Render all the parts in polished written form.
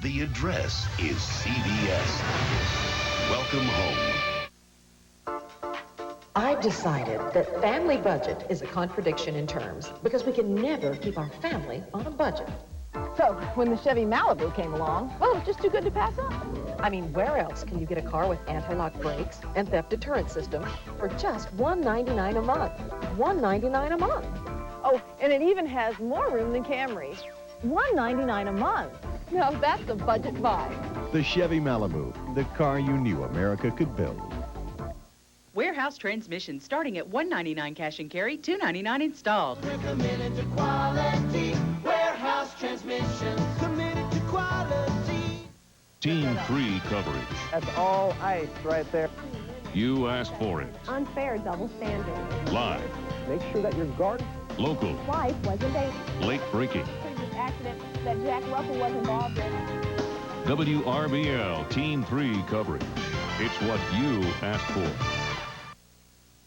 The address is CBS. Welcome home. I've decided that family budget is a contradiction in terms because we can never keep our family on a budget. So, when the Chevy Malibu came along, well, it was just too good to pass up. I mean, where else can you get a car with anti-lock brakes and theft deterrent system for just $199 a month? $199 a month. Oh, and it even has more room than Camry. $199 a month. Now, that's a budget buy. The Chevy Malibu, the car you knew America could build. Warehouse transmission starting at $199 cash and carry, $299 installed. We're committed to quality. Warehouse transmission. Committed to quality. Team 3 coverage. That's all ice right there. You asked for it. Unfair double standard. Live. Make sure that your guard. Local. Wife wasn't dating. Late breaking. Previous accident that Jack Russell was involved in. WRBL Team 3 coverage. It's what you asked for.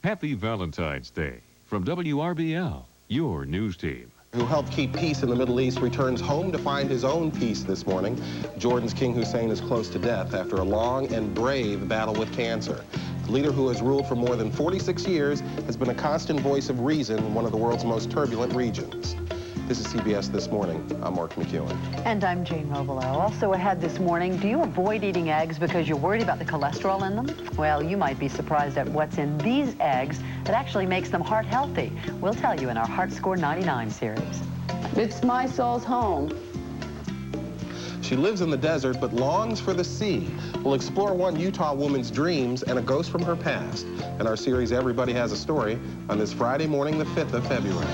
Happy Valentine's Day from WRBL, your news team. Who helped keep peace in the Middle East returns home to find his own peace this morning. Jordan's King Hussein is close to death after a long and brave battle with cancer. The leader who has ruled for more than 46 years has been a constant voice of reason in one of the world's most turbulent regions. This is CBS This Morning. I'm Mark McEwen. And I'm Jane Mobilow. Also ahead this morning, do you avoid eating eggs because you're worried about the cholesterol in them? Well, you might be surprised at what's in these eggs that actually makes them heart healthy. We'll tell you in our Heart Score 99 series. It's my soul's home. She lives in the desert but longs for the sea. We'll explore one Utah woman's dreams and a ghost from her past in our series Everybody Has a Story on this Friday morning, the 5th of February.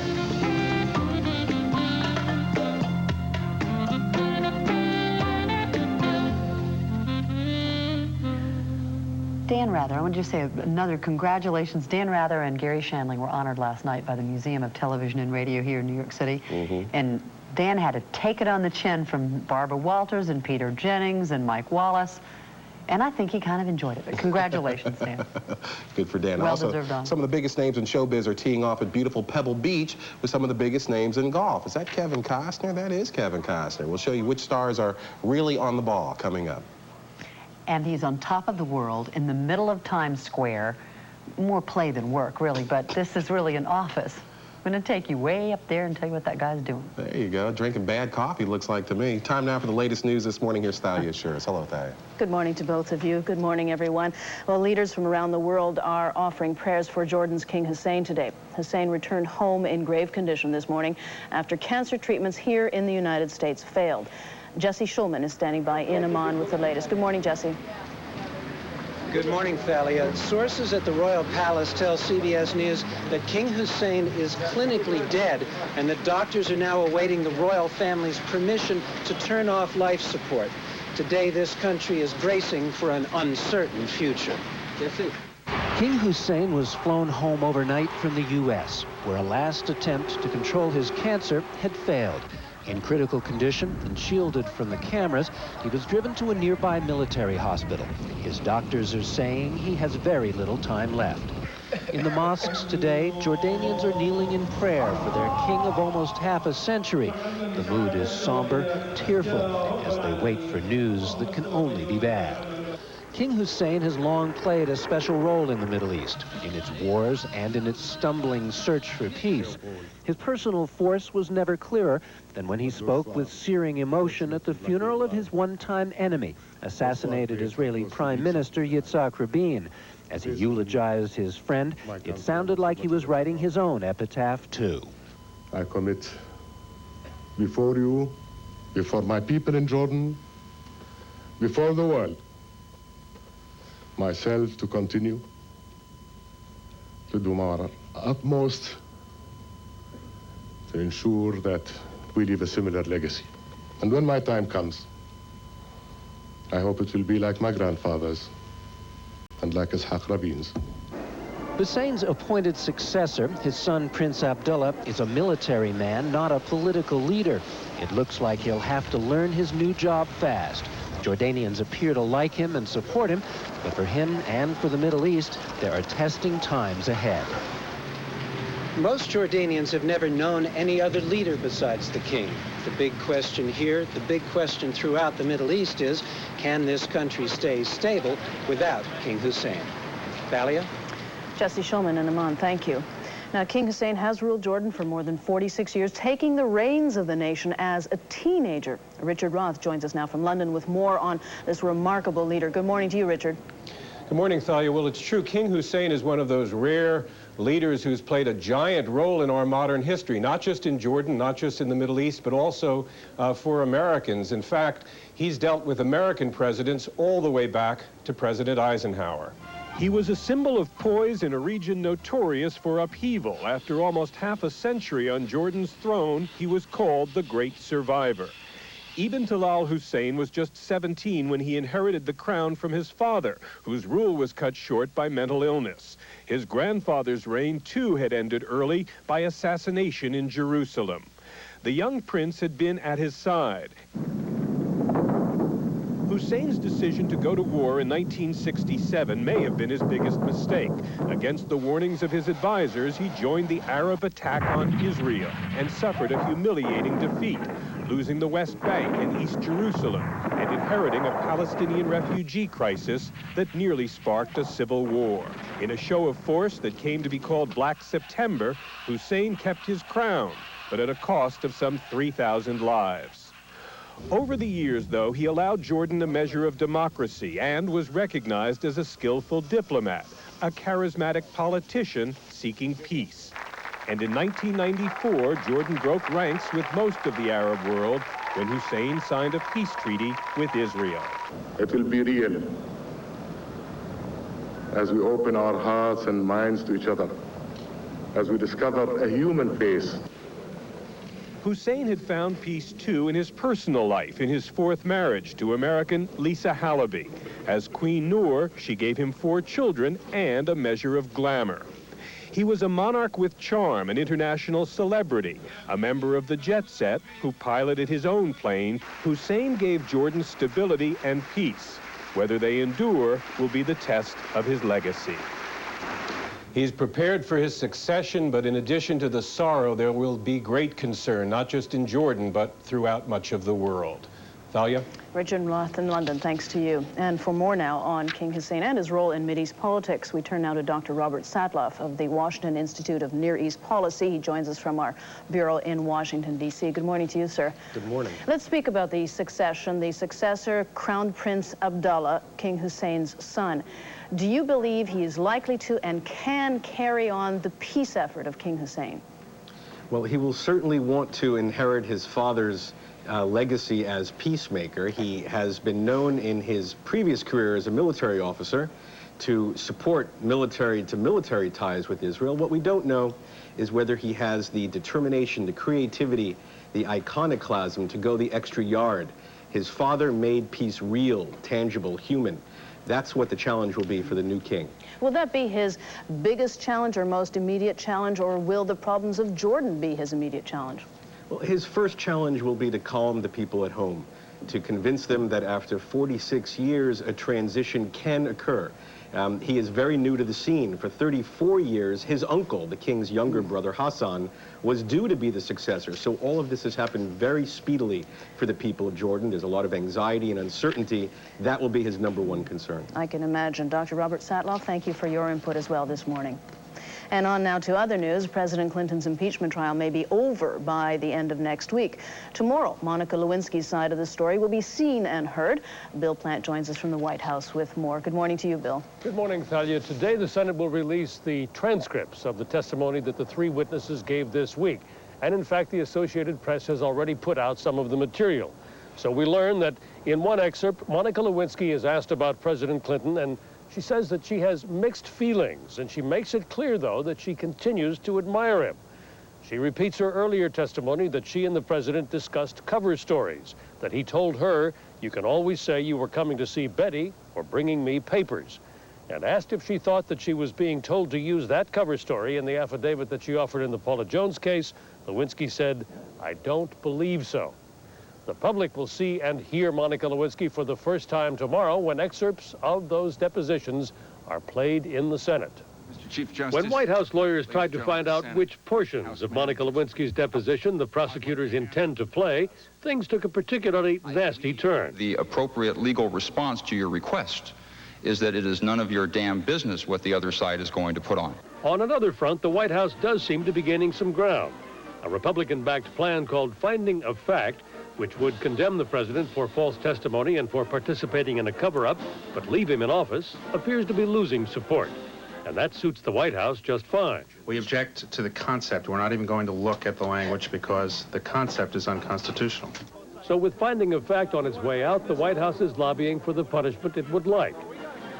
Dan Rather, I want to just say another congratulations. Dan Rather and Gary Shandling were honored last night by the Museum of Television and Radio here in New York City. And Dan had to take it on the chin from Barbara Walters and Peter Jennings and Mike Wallace. And I think he kind of enjoyed it. But congratulations, Dan. Good for Dan. Well also, deserved honor. Some of the biggest names in showbiz are teeing off at beautiful Pebble Beach with some of the biggest names in golf. Is that Kevin Costner? That is Kevin Costner. We'll show you which stars are really on the ball coming up. And he's on top of the world in the middle of Times Square. More play than work, really, but this is really an office. I'm going to take you way up there and tell you what that guy's doing. There you go. Drinking bad coffee, looks like to me. Time now for the latest news this morning. Here's Thalia Shuras. Hello, Thalia. Good morning to both of you. Good morning, everyone. Well, leaders from around the world are offering prayers for Jordan's King Hussein today. Hussein returned home in grave condition this morning after cancer treatments here in the United States failed. Jesse Schulman is standing by in Amman with the latest. Good morning, Jesse. Good morning, Thalia. Sources at the Royal Palace tell CBS News that King Hussein is clinically dead and that doctors are now awaiting the royal family's permission to turn off life support. Today, this country is bracing for an uncertain future. Jesse. King Hussein was flown home overnight from the U.S., where a last attempt to control his cancer had failed. In critical condition and shielded from the cameras, he was driven to a nearby military hospital. His doctors are saying he has very little time left. In the mosques today, Jordanians are kneeling in prayer for their king of almost half a century. The mood is somber, tearful, as they wait for news that can only be bad. King Hussein has long played a special role in the Middle East, in its wars and in its stumbling search for peace. His personal force was never clearer than when he spoke with searing emotion at the funeral of his one-time enemy, assassinated Israeli Prime Minister Yitzhak Rabin. As he eulogized his friend, it sounded like he was writing his own epitaph, too. I commit before you, before my people in Jordan, before the world, myself to continue to do my utmost to ensure that we leave a similar legacy. And when my time comes, I hope it will be like my grandfather's and like Ishaq Rabin's. Hussein's appointed successor, his son Prince Abdullah, is a military man, not a political leader. It looks like he'll have to learn his new job fast. Jordanians appear to like him and support him, but for him and for the Middle East, there are testing times ahead. Most Jordanians have never known any other leader besides the king. The big question here, the big question throughout the Middle East is, can this country stay stable without King Hussein? Thalia? Jesse Schulman and Aman, thank you. Now, King Hussein has ruled Jordan for more than 46 years, taking the reins of the nation as a teenager. Richard Roth joins us now from London with more on this remarkable leader. Good morning to you, Richard. Good morning, Thalia. Well, it's true. King Hussein is one of those rare leaders who's played a giant role in our modern history, not just in Jordan, not just in the Middle East, but also for Americans. In fact, he's dealt with American presidents all the way back to President Eisenhower. He was a symbol of poise in a region notorious for upheaval. After almost half a century on Jordan's throne, he was called the Great Survivor. Ibn Talal Hussein was just 17 when he inherited the crown from his father, whose rule was cut short by mental illness. His grandfather's reign, too, had ended early by assassination in Jerusalem. The young prince had been at his side. Hussein's decision to go to war in 1967 may have been his biggest mistake. Against the warnings of his advisors, he joined the Arab attack on Israel and suffered a humiliating defeat, losing the West Bank and East Jerusalem and inheriting a Palestinian refugee crisis that nearly sparked a civil war. In a show of force that came to be called Black September, Hussein kept his crown, but at a cost of some 3,000 lives. Over the years, though, he allowed Jordan a measure of democracy and was recognized as a skillful diplomat, a charismatic politician seeking peace. And in 1994, Jordan broke ranks with most of the Arab world when Hussein signed a peace treaty with Israel. It will be real as we open our hearts and minds to each other, as we discover a human face. Hussein had found peace, too, in his personal life, in his fourth marriage to American Lisa Halaby. As Queen Noor, she gave him 4 children and a measure of glamour. He was a monarch with charm, an international celebrity, a member of the jet set who piloted his own plane. Hussein gave Jordan stability and peace. Whether they endure will be the test of his legacy. He's prepared for his succession, but in addition to the sorrow, there will be great concern, not just in Jordan, but throughout much of the world. Thalia? Richard Roth in London, thanks to you. And for more now on King Hussein and his role in Mideast politics, we turn now to Dr. Robert Satloff of the Washington Institute of Near East Policy. He joins us from our bureau in Washington, D.C. Good morning to you, sir. Good morning. Let's speak about the succession. The successor, Crown Prince Abdullah, King Hussein's son. Do you believe he is likely to and can carry on the peace effort of King Hussein? Well, he will certainly want to inherit his father's legacy as peacemaker. He has been known in his previous career as a military officer to support military-to-military ties with Israel. What we don't know is whether he has the determination, the creativity, the iconoclasm to go the extra yard. His father made peace real, tangible, human. That's what the challenge will be for the new king. Will that be his biggest challenge or most immediate challenge, or will the problems of Jordan be his immediate challenge? Well, his first challenge will be to calm the people at home, to convince them that after 46 years, a transition can occur. He is very new to the scene. For 34 years, his uncle, the king's younger brother, Hassan, was due to be the successor. So all of this has happened very speedily for the people of Jordan. There's a lot of anxiety and uncertainty. That will be his #1 concern. I can imagine. Dr. Robert Satloff, thank you for your input as well this morning. And on now to other news. President Clinton's impeachment trial may be over by the end of next week. Tomorrow, Monica Lewinsky's side of the story will be seen and heard. Bill Plant joins us from the White House with more. Good morning to you, Bill. Good morning, Thalia. Today, the Senate will release the transcripts of the testimony that the 3 witnesses gave this week. And in fact, the Associated Press has already put out some of the material. So we learn that in one excerpt, Monica Lewinsky is asked about President Clinton, and she says that she has mixed feelings, and she makes it clear, though, that she continues to admire him. She repeats her earlier testimony that she and the president discussed cover stories, that he told her, "You can always say you were coming to see Betty or bringing me papers." And asked if she thought that she was being told to use that cover story in the affidavit that she offered in the Paula Jones case, Lewinsky said, "I don't believe so." The public will see and hear Monica Lewinsky for the first time tomorrow when excerpts of those depositions are played in the Senate. Mr. Chief Justice. When White House lawyers tried to find out which portions of Monica Lewinsky's deposition the prosecutors intend to play, things took a particularly nasty turn. The appropriate legal response to your request is that it is none of your damn business what the other side is going to put on. On another front, the White House does seem to be gaining some ground. A Republican-backed plan called Finding of Fact, which would condemn the president for false testimony and for participating in a cover-up, but leave him in office, appears to be losing support. And that suits the White House just fine. We object to the concept. We're not even going to look at the language because the concept is unconstitutional. So with Finding of Fact on its way out, the White House is lobbying for the punishment it would like.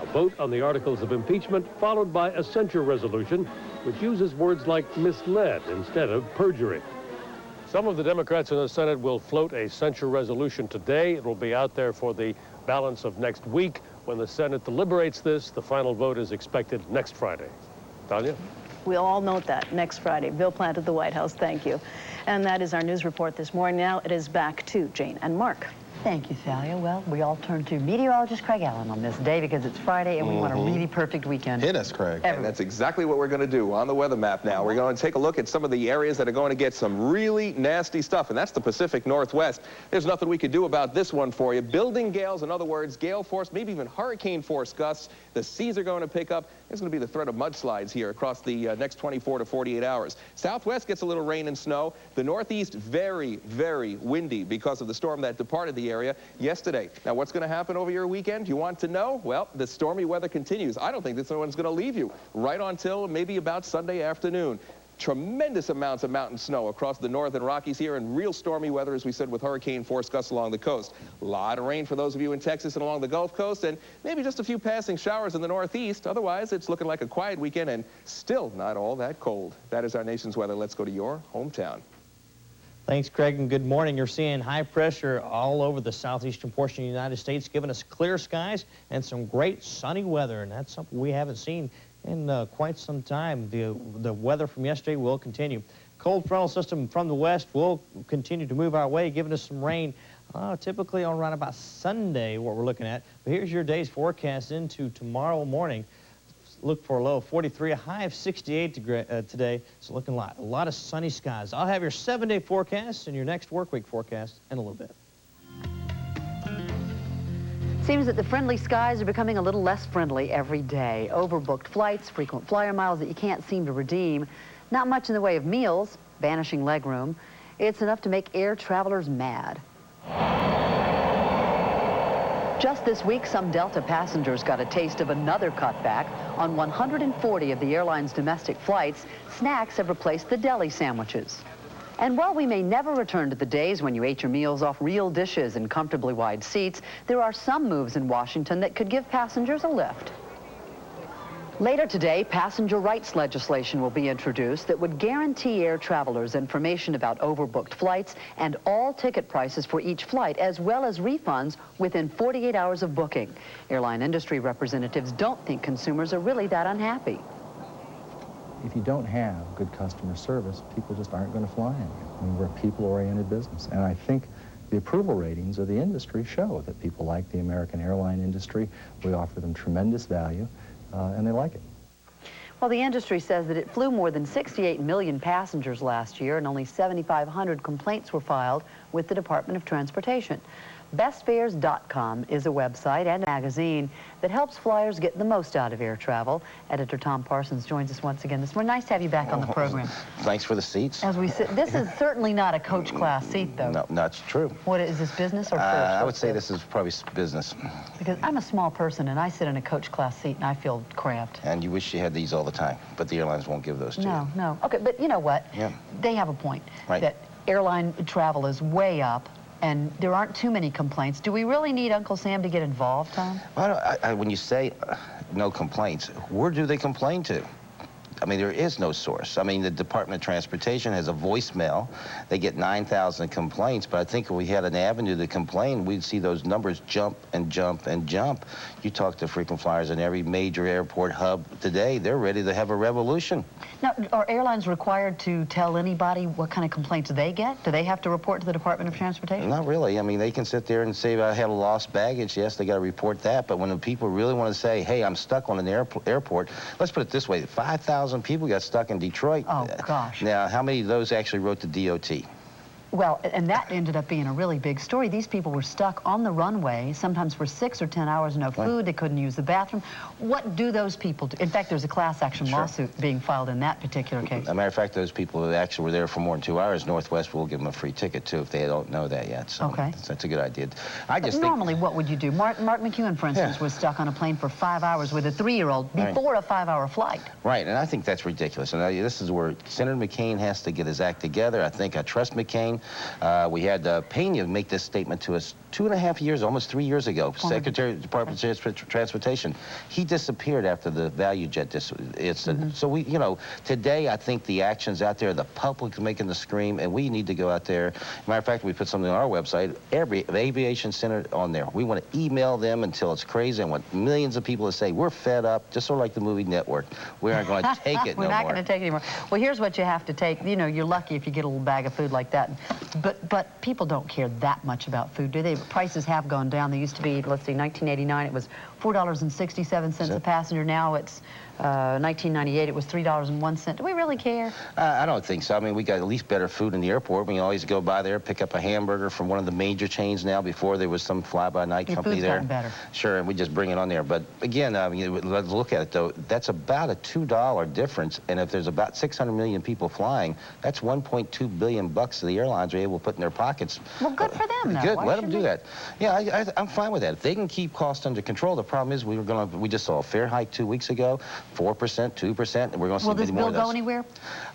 A vote on the articles of impeachment, followed by a censure resolution, which uses words like misled instead of perjury. Some of the Democrats in the Senate will float a censure resolution today. It will be out there for the balance of next week. When the Senate deliberates this, the final vote is expected next Friday. Tanya? We'll all note that next Friday. Bill Plant at the White House, thank you. And that is our news report this morning. Now it is back to Jane and Mark. Thank you, Thalia. Well, we all turn to meteorologist Craig Allen on this day because it's Friday and we want a really perfect weekend. Hit us, Craig. And that's exactly what we're going to do on the weather map now. We're going to take a look at some of the areas that are going to get some really nasty stuff, and that's the Pacific Northwest. There's nothing we could do about this one for you. Building gales, in other words, gale force, maybe even hurricane force gusts. The seas are going to pick up. There's going to be the threat of mudslides here across the next 24 to 48 hours. Southwest gets a little rain and snow. The Northeast, very, very windy because of the storm that departed the area yesterday. Now, what's going to happen over your weekend? You want to know? Well, the stormy weather continues. I don't think this one's going to leave you right until maybe about Sunday afternoon. Tremendous amounts of mountain snow across the northern Rockies here, and real stormy weather, as we said, with hurricane force gusts along the coast. A lot of rain for those of you in Texas and along the Gulf Coast, and maybe just a few passing showers in the Northeast. Otherwise, it's looking like a quiet weekend and still not all that cold. That is our nation's weather. Let's go to your hometown. Thanks, Craig, and good morning. You're seeing high pressure all over the southeastern portion of the United States, giving us clear skies and some great sunny weather, and that's something we haven't seen in quite some time. The weather from yesterday will continue. Cold frontal system from the west will continue to move our way, giving us some rain typically on around about Sunday, what we're looking at. But here's your day's forecast into tomorrow morning. Look for a low of 43, a high of 68 today. It's looking a lot of sunny skies. I'll have your 7-day forecast and your next work week forecast in a little bit. Seems that the friendly skies are becoming a little less friendly every day. Overbooked flights, frequent flyer miles that you can't seem to redeem. Not much in the way of meals, vanishing legroom. It's enough to make air travelers mad. Just this week, some Delta passengers got a taste of another cutback. On 140 of the airline's domestic flights, snacks have replaced the deli sandwiches. And while we may never return to the days when you ate your meals off real dishes in comfortably wide seats, there are some moves in Washington that could give passengers a lift. Later today, passenger rights legislation will be introduced that would guarantee air travelers information about overbooked flights and all ticket prices for each flight, as well as refunds within 48 hours of booking. Airline industry representatives don't think consumers are really that unhappy. If you don't have good customer service, people just aren't going to fly anymore. I mean, we're a people-oriented business, and I think the approval ratings of the industry show that people like the American airline industry. We offer them tremendous value. And they like it. Well, the industry says that it flew more than 68 million passengers last year, and only 7,500 complaints were filed with the Department of Transportation. BestFares.com is a website and a magazine that helps flyers get the most out of air travel. Editor Tom Parsons joins us once again this morning. Nice to have you back on the program. Thanks for the seats. As we sit, this is certainly not a coach class seat, though. No, that's true. What is this, business or first? I would say this is probably business. Because I'm a small person and I sit in a coach class seat and I feel cramped. And you wish you had these all the time, but the airlines won't give those to you. No. Okay, but you know what? Yeah. They have a point. Right. That airline travel is way up. And there aren't too many complaints. Do we really need Uncle Sam to get involved, Tom? Well, when you say no complaints, where do they complain to? I mean, there is no source. I mean, the Department of Transportation has a voicemail. They get 9,000 complaints, but I think if we had an avenue to complain, we'd see those numbers jump and jump and jump. You talk to frequent flyers in every major airport hub today, they're ready to have a revolution. Now, are airlines required to tell anybody what kind of complaints they get? Do they have to report to the Department of Transportation? Not really. I mean, they can sit there and say, I had a lost baggage. Yes, they got to report that. But when the people really want to say, hey, I'm stuck on an airport, let's put it this way. 5,000 people got stuck in Detroit. Oh, gosh. Now, how many of those actually wrote to DOT? Well, and that ended up being a really big story. These people were stuck on the runway, sometimes for 6 or 10 hours, no food, they couldn't use the bathroom. What do those people do? In fact, there's a class action lawsuit being filed in that particular case. As a matter of fact, those people who actually were there for more than 2 hours, Northwest will give them a free ticket, too, if they don't know that yet. So okay. That's a good idea. I just normally, what would you do? Mark McEwen, for instance, was stuck on a plane for 5 hours with a 3-year-old before a 5-hour flight. Right, and I think that's ridiculous. And this is where Senator McCain has to get his act together. I think I trust McCain. We had Pena make this statement to us 2.5 years, almost 3 years ago, Secretary of the Department of Transportation. He disappeared after the value jet incident. So we, you know, today I think the action's out there, the public's making the scream, and we need to go out there. Matter of fact, we put something on our website, every aviation center on there. We want to email them until it's crazy and want millions of people to say, we're fed up, just sort of like the movie Network. We aren't going to take it no more. We're not going to take it anymore. Well, here's what you have to take. You know, you're lucky if you get a little bag of food like that. But people don't care that much about food, do they? Prices have gone down. They used to be, let's see, 1989, it was $4.67 a passenger. Now it's 1998, it was $3.01. Do we really care? I don't think so. I mean, we got at least better food in the airport. We can always go by there, pick up a hamburger from one of the major chains now. Before there was some fly-by-night company there. Gotten better. Sure, and we just bring it on there. But again, I mean, let's look at it though. That's about a $2 difference, and if there's about 600 million people flying, that's 1.2 billion bucks that the airlines are able to put in their pockets. Well, good for them. Though. Good, Why let them do that. Yeah, I'm fine with that. If they can keep costs under control, the problem is we just saw a fare hike 2 weeks ago. 4%, 2%, and we're going to see many more of those. Will this bill go anywhere?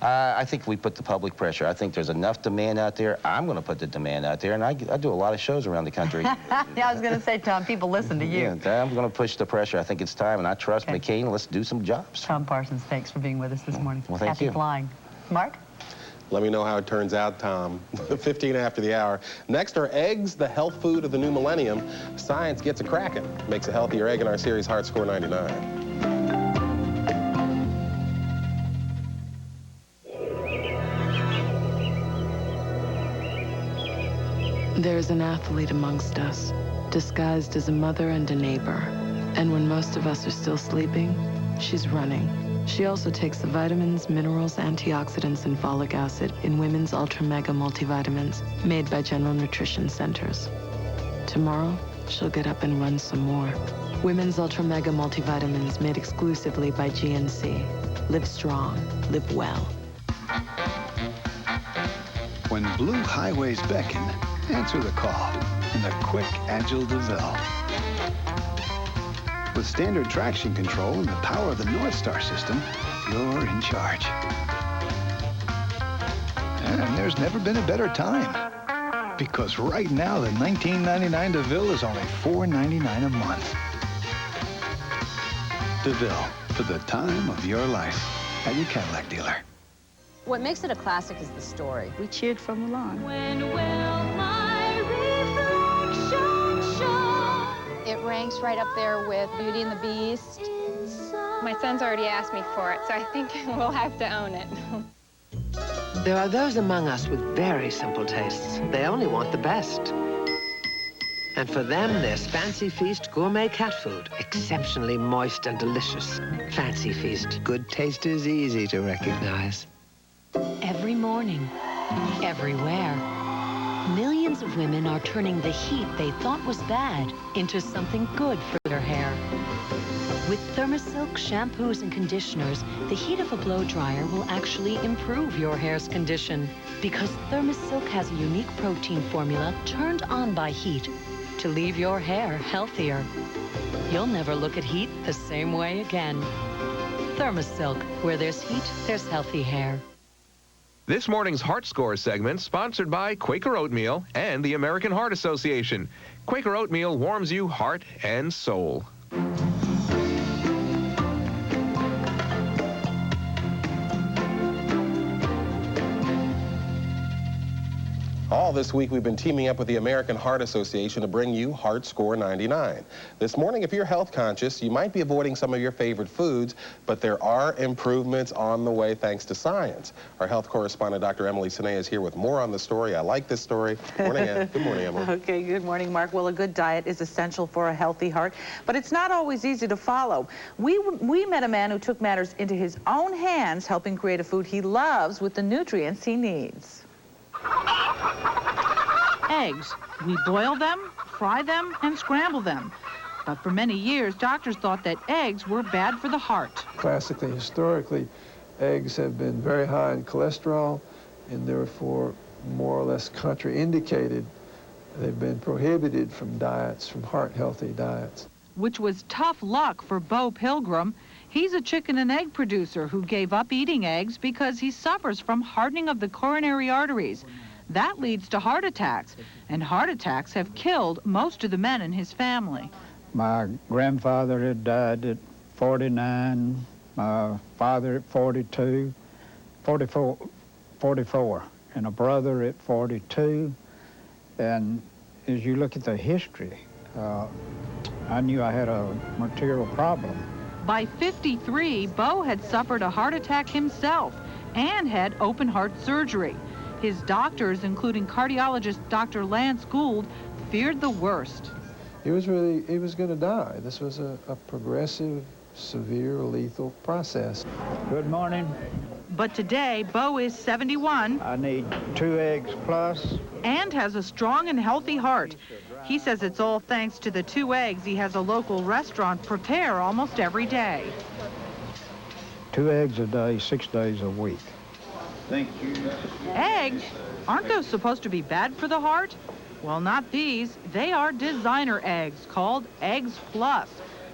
I think we put the public pressure. I think there's enough demand out there. I'm going to put the demand out there, and I do a lot of shows around the country. Yeah, I was going to say, Tom, people listen to you. Yeah, I'm going to push the pressure. I think it's time, and I trust McCain. Let's do some jobs. Tom Parsons, thanks for being with us this morning. Well, thank you. Happy flying. Mark? Let me know how it turns out, Tom. 15 after the hour. Next are eggs, the health food of the new millennium. Science gets a crackin'. Makes a healthier egg in our series Hard Score 99. There's an athlete amongst us, disguised as a mother and a neighbor. And when most of us are still sleeping, she's running. She also takes the vitamins, minerals, antioxidants, and folic acid in Women's Ultra Mega Multivitamins, made by General Nutrition Centers. Tomorrow, she'll get up and run some more. Women's Ultra Mega Multivitamins, made exclusively by GNC. Live strong, live well. When blue highways beckon, answer the call in the quick, agile DeVille. With standard traction control and the power of the North Star system, you're in charge. And there's never been a better time. Because right now, the 1999 DeVille is only $4.99 a month. DeVille, for the time of your life. At your Cadillac dealer. What makes it a classic is the story. We cheered from the lawn. When will my reflection show? It ranks right up there with Beauty and the Beast. My son's already asked me for it, so I think we'll have to own it. There are those among us with very simple tastes. They only want the best. And for them, there's Fancy Feast gourmet cat food. Exceptionally moist and delicious. Fancy Feast. Good taste is easy to recognize. Every morning, everywhere, millions of women are turning the heat they thought was bad into something good for their hair. With Thermosilk shampoos and conditioners, the heat of a blow dryer will actually improve your hair's condition because Thermosilk has a unique protein formula turned on by heat to leave your hair healthier. You'll never look at heat the same way again. Thermosilk, where there's heat, there's healthy hair. This morning's Heart Score segment sponsored by Quaker Oatmeal and the American Heart Association. Quaker Oatmeal warms you heart and soul. All this week, we've been teaming up with the American Heart Association to bring you Heart Score 99. This morning, if you're health conscious, you might be avoiding some of your favorite foods, but there are improvements on the way thanks to science. Our health correspondent, Dr. Emily Sine, is here with more on the story. I like this story. Morning, Ed. Good morning, Emily. Okay, good morning, Mark. Well, a good diet is essential for a healthy heart, but it's not always easy to follow. We met a man who took matters into his own hands, helping create a food he loves with the nutrients he needs. Eggs. We boil them, fry them, and scramble them. But for many years, doctors thought that eggs were bad for the heart. Classically, historically, eggs have been very high in cholesterol and therefore more or less contraindicated. They've been prohibited from diets, from heart-healthy diets. Which was tough luck for Bo Pilgrim. He's a chicken and egg producer who gave up eating eggs because he suffers from hardening of the coronary arteries. That leads to heart attacks, and heart attacks have killed most of the men in his family. My grandfather had died at 49, my father at 44, and a brother at 42. And as you look at the history, I knew I had a material problem. By 53, Bo had suffered a heart attack himself and had open heart surgery. His doctors, including cardiologist Dr. Lance Gould, feared the worst. He was going to die. This was a progressive, severe, lethal process. Good morning. But today, Bo is 71. I need 2 eggs plus. And has a strong and healthy heart. He says it's all thanks to the 2 eggs he has a local restaurant prepare almost every day. 2 eggs a day, 6 days a week. Thank you. Eggs? Aren't those supposed to be bad for the heart? Well, not these. They are designer eggs called Eggs Plus,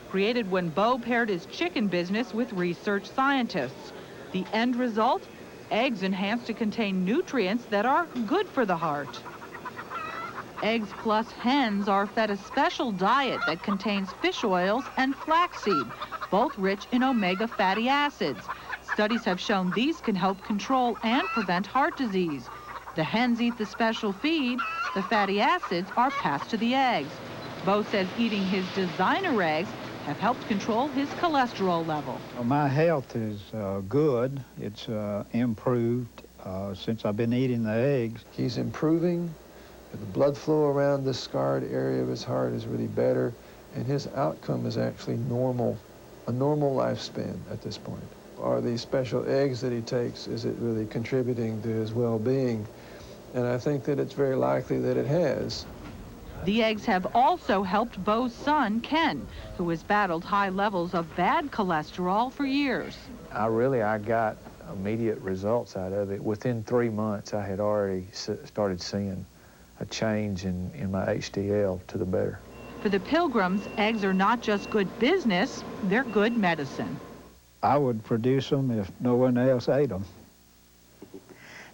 created when Bo paired his chicken business with research scientists. The end result? Eggs enhanced to contain nutrients that are good for the heart. Eggs Plus hens are fed a special diet that contains fish oils and flaxseed, both rich in omega fatty acids. Studies have shown these can help control and prevent heart disease. The hens eat the special feed. The fatty acids are passed to the eggs. Bo says eating his designer eggs have helped control his cholesterol level. Well, my health is good. It's improved since I've been eating the eggs. He's improving. The blood flow around the scarred area of his heart is really better, and his outcome is actually normal, a normal lifespan at this point. Are these special eggs that he takes, is it really contributing to his well-being? And I think that it's very likely that it has. The eggs have also helped Bo's son, Ken, who has battled high levels of bad cholesterol for years. I got immediate results out of it. Within 3 months, I had already started seeing a change in my HDL to the better. For the Pilgrims, eggs are not just good business, they're good medicine. I would produce them if no one else ate them.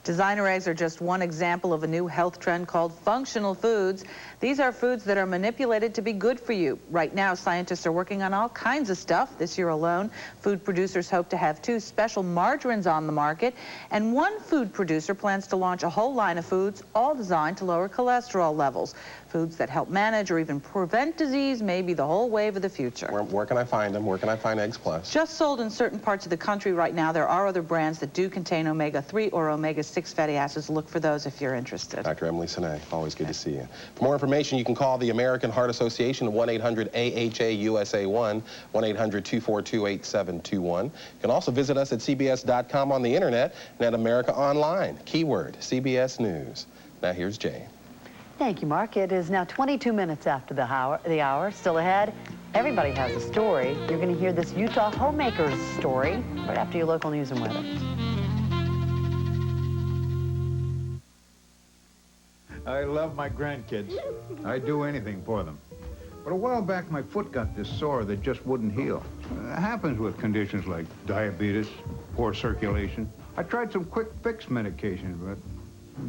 Designer eggs are just one example of a new health trend called functional foods. These are foods that are manipulated to be good for you. Right now, scientists are working on all kinds of stuff. This year alone, food producers hope to have 2 special margarines on the market, and one food producer plans to launch a whole line of foods, all designed to lower cholesterol levels. Foods that help manage or even prevent disease may be the whole wave of the future. Where can I find them? Where can I find Eggs Plus? Just sold in certain parts of the country right now. There are other brands that do contain omega-3 or omega-6 fatty acids. Look for those if you're interested. Dr. Emily Sine, always good to see you. For more information, you can call the American Heart Association at 1-800-AHA-USA1, 1-800-242-8721. You can also visit us at CBS.com on the internet and at America Online. Keyword, CBS News. Now here's Jay. Thank you, Mark. It is now 22 minutes after the hour. Still ahead, everybody has a story. You're going to hear this Utah homemaker's story right after your local news and weather. I love my grandkids. I'd do anything for them. But a while back, my foot got this sore that just wouldn't heal. It happens with conditions like diabetes, poor circulation. I tried some quick fix medication, but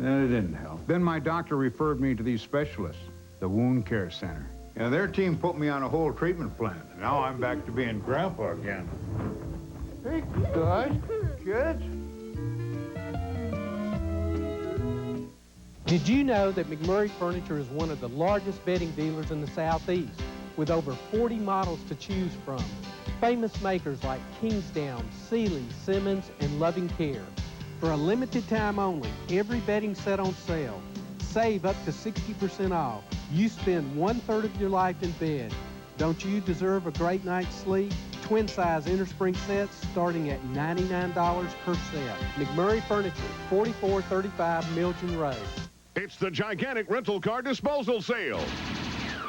it didn't help. Then my doctor referred me to these specialists, the Wound Care Center. And their team put me on a whole treatment plan. Now I'm back to being grandpa again. Hey, guys, kids. Did you know that McMurray Furniture is one of the largest bedding dealers in the Southeast, with over 40 models to choose from? Famous makers like Kingsdown, Sealy, Simmons, and Loving Care. For a limited time only, every bedding set on sale. Save up to 60% off. You spend 1/3 of your life in bed. Don't you deserve a great night's sleep? Twin-size innerspring sets starting at $99 per set. McMurray Furniture, 4435 Milton Road. It's the gigantic rental car disposal sale.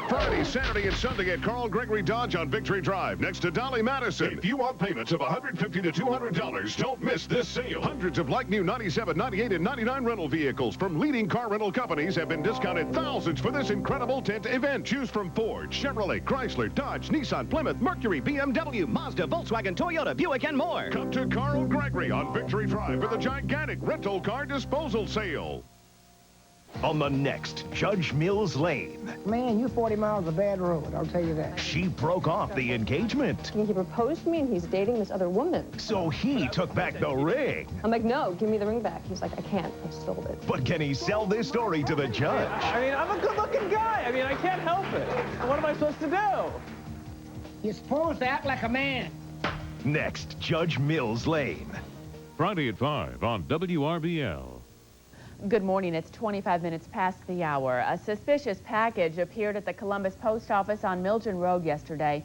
Friday, Saturday, and Sunday at Carl Gregory Dodge on Victory Drive, next to Dolly Madison. If you want payments of $150 to $200, don't miss this sale. Hundreds of like-new 97, 98, and 99 rental vehicles from leading car rental companies have been discounted thousands for this incredible tent event. Choose from Ford, Chevrolet, Chrysler, Dodge, Nissan, Plymouth, Mercury, BMW, Mazda, Volkswagen, Toyota, Buick, and more. Come to Carl Gregory on Victory Drive for the gigantic rental car disposal sale. On the next Judge Mills Lane. Man, you 40 miles of bad road, I'll tell you that. She broke off the engagement. He proposed to me and he's dating this other woman. So he took back the ring. I'm like, no, give me the ring back. He's like, I can't, I sold it. But can he sell this story to the judge? I mean, I'm a good-looking guy. I mean, I can't help it. What am I supposed to do? You're supposed to act like a man. Next, Judge Mills Lane. Friday at 5 on WRBL. Good morning. It's 25 minutes past the hour. A suspicious package appeared at the Columbus Post Office on Milton Road yesterday.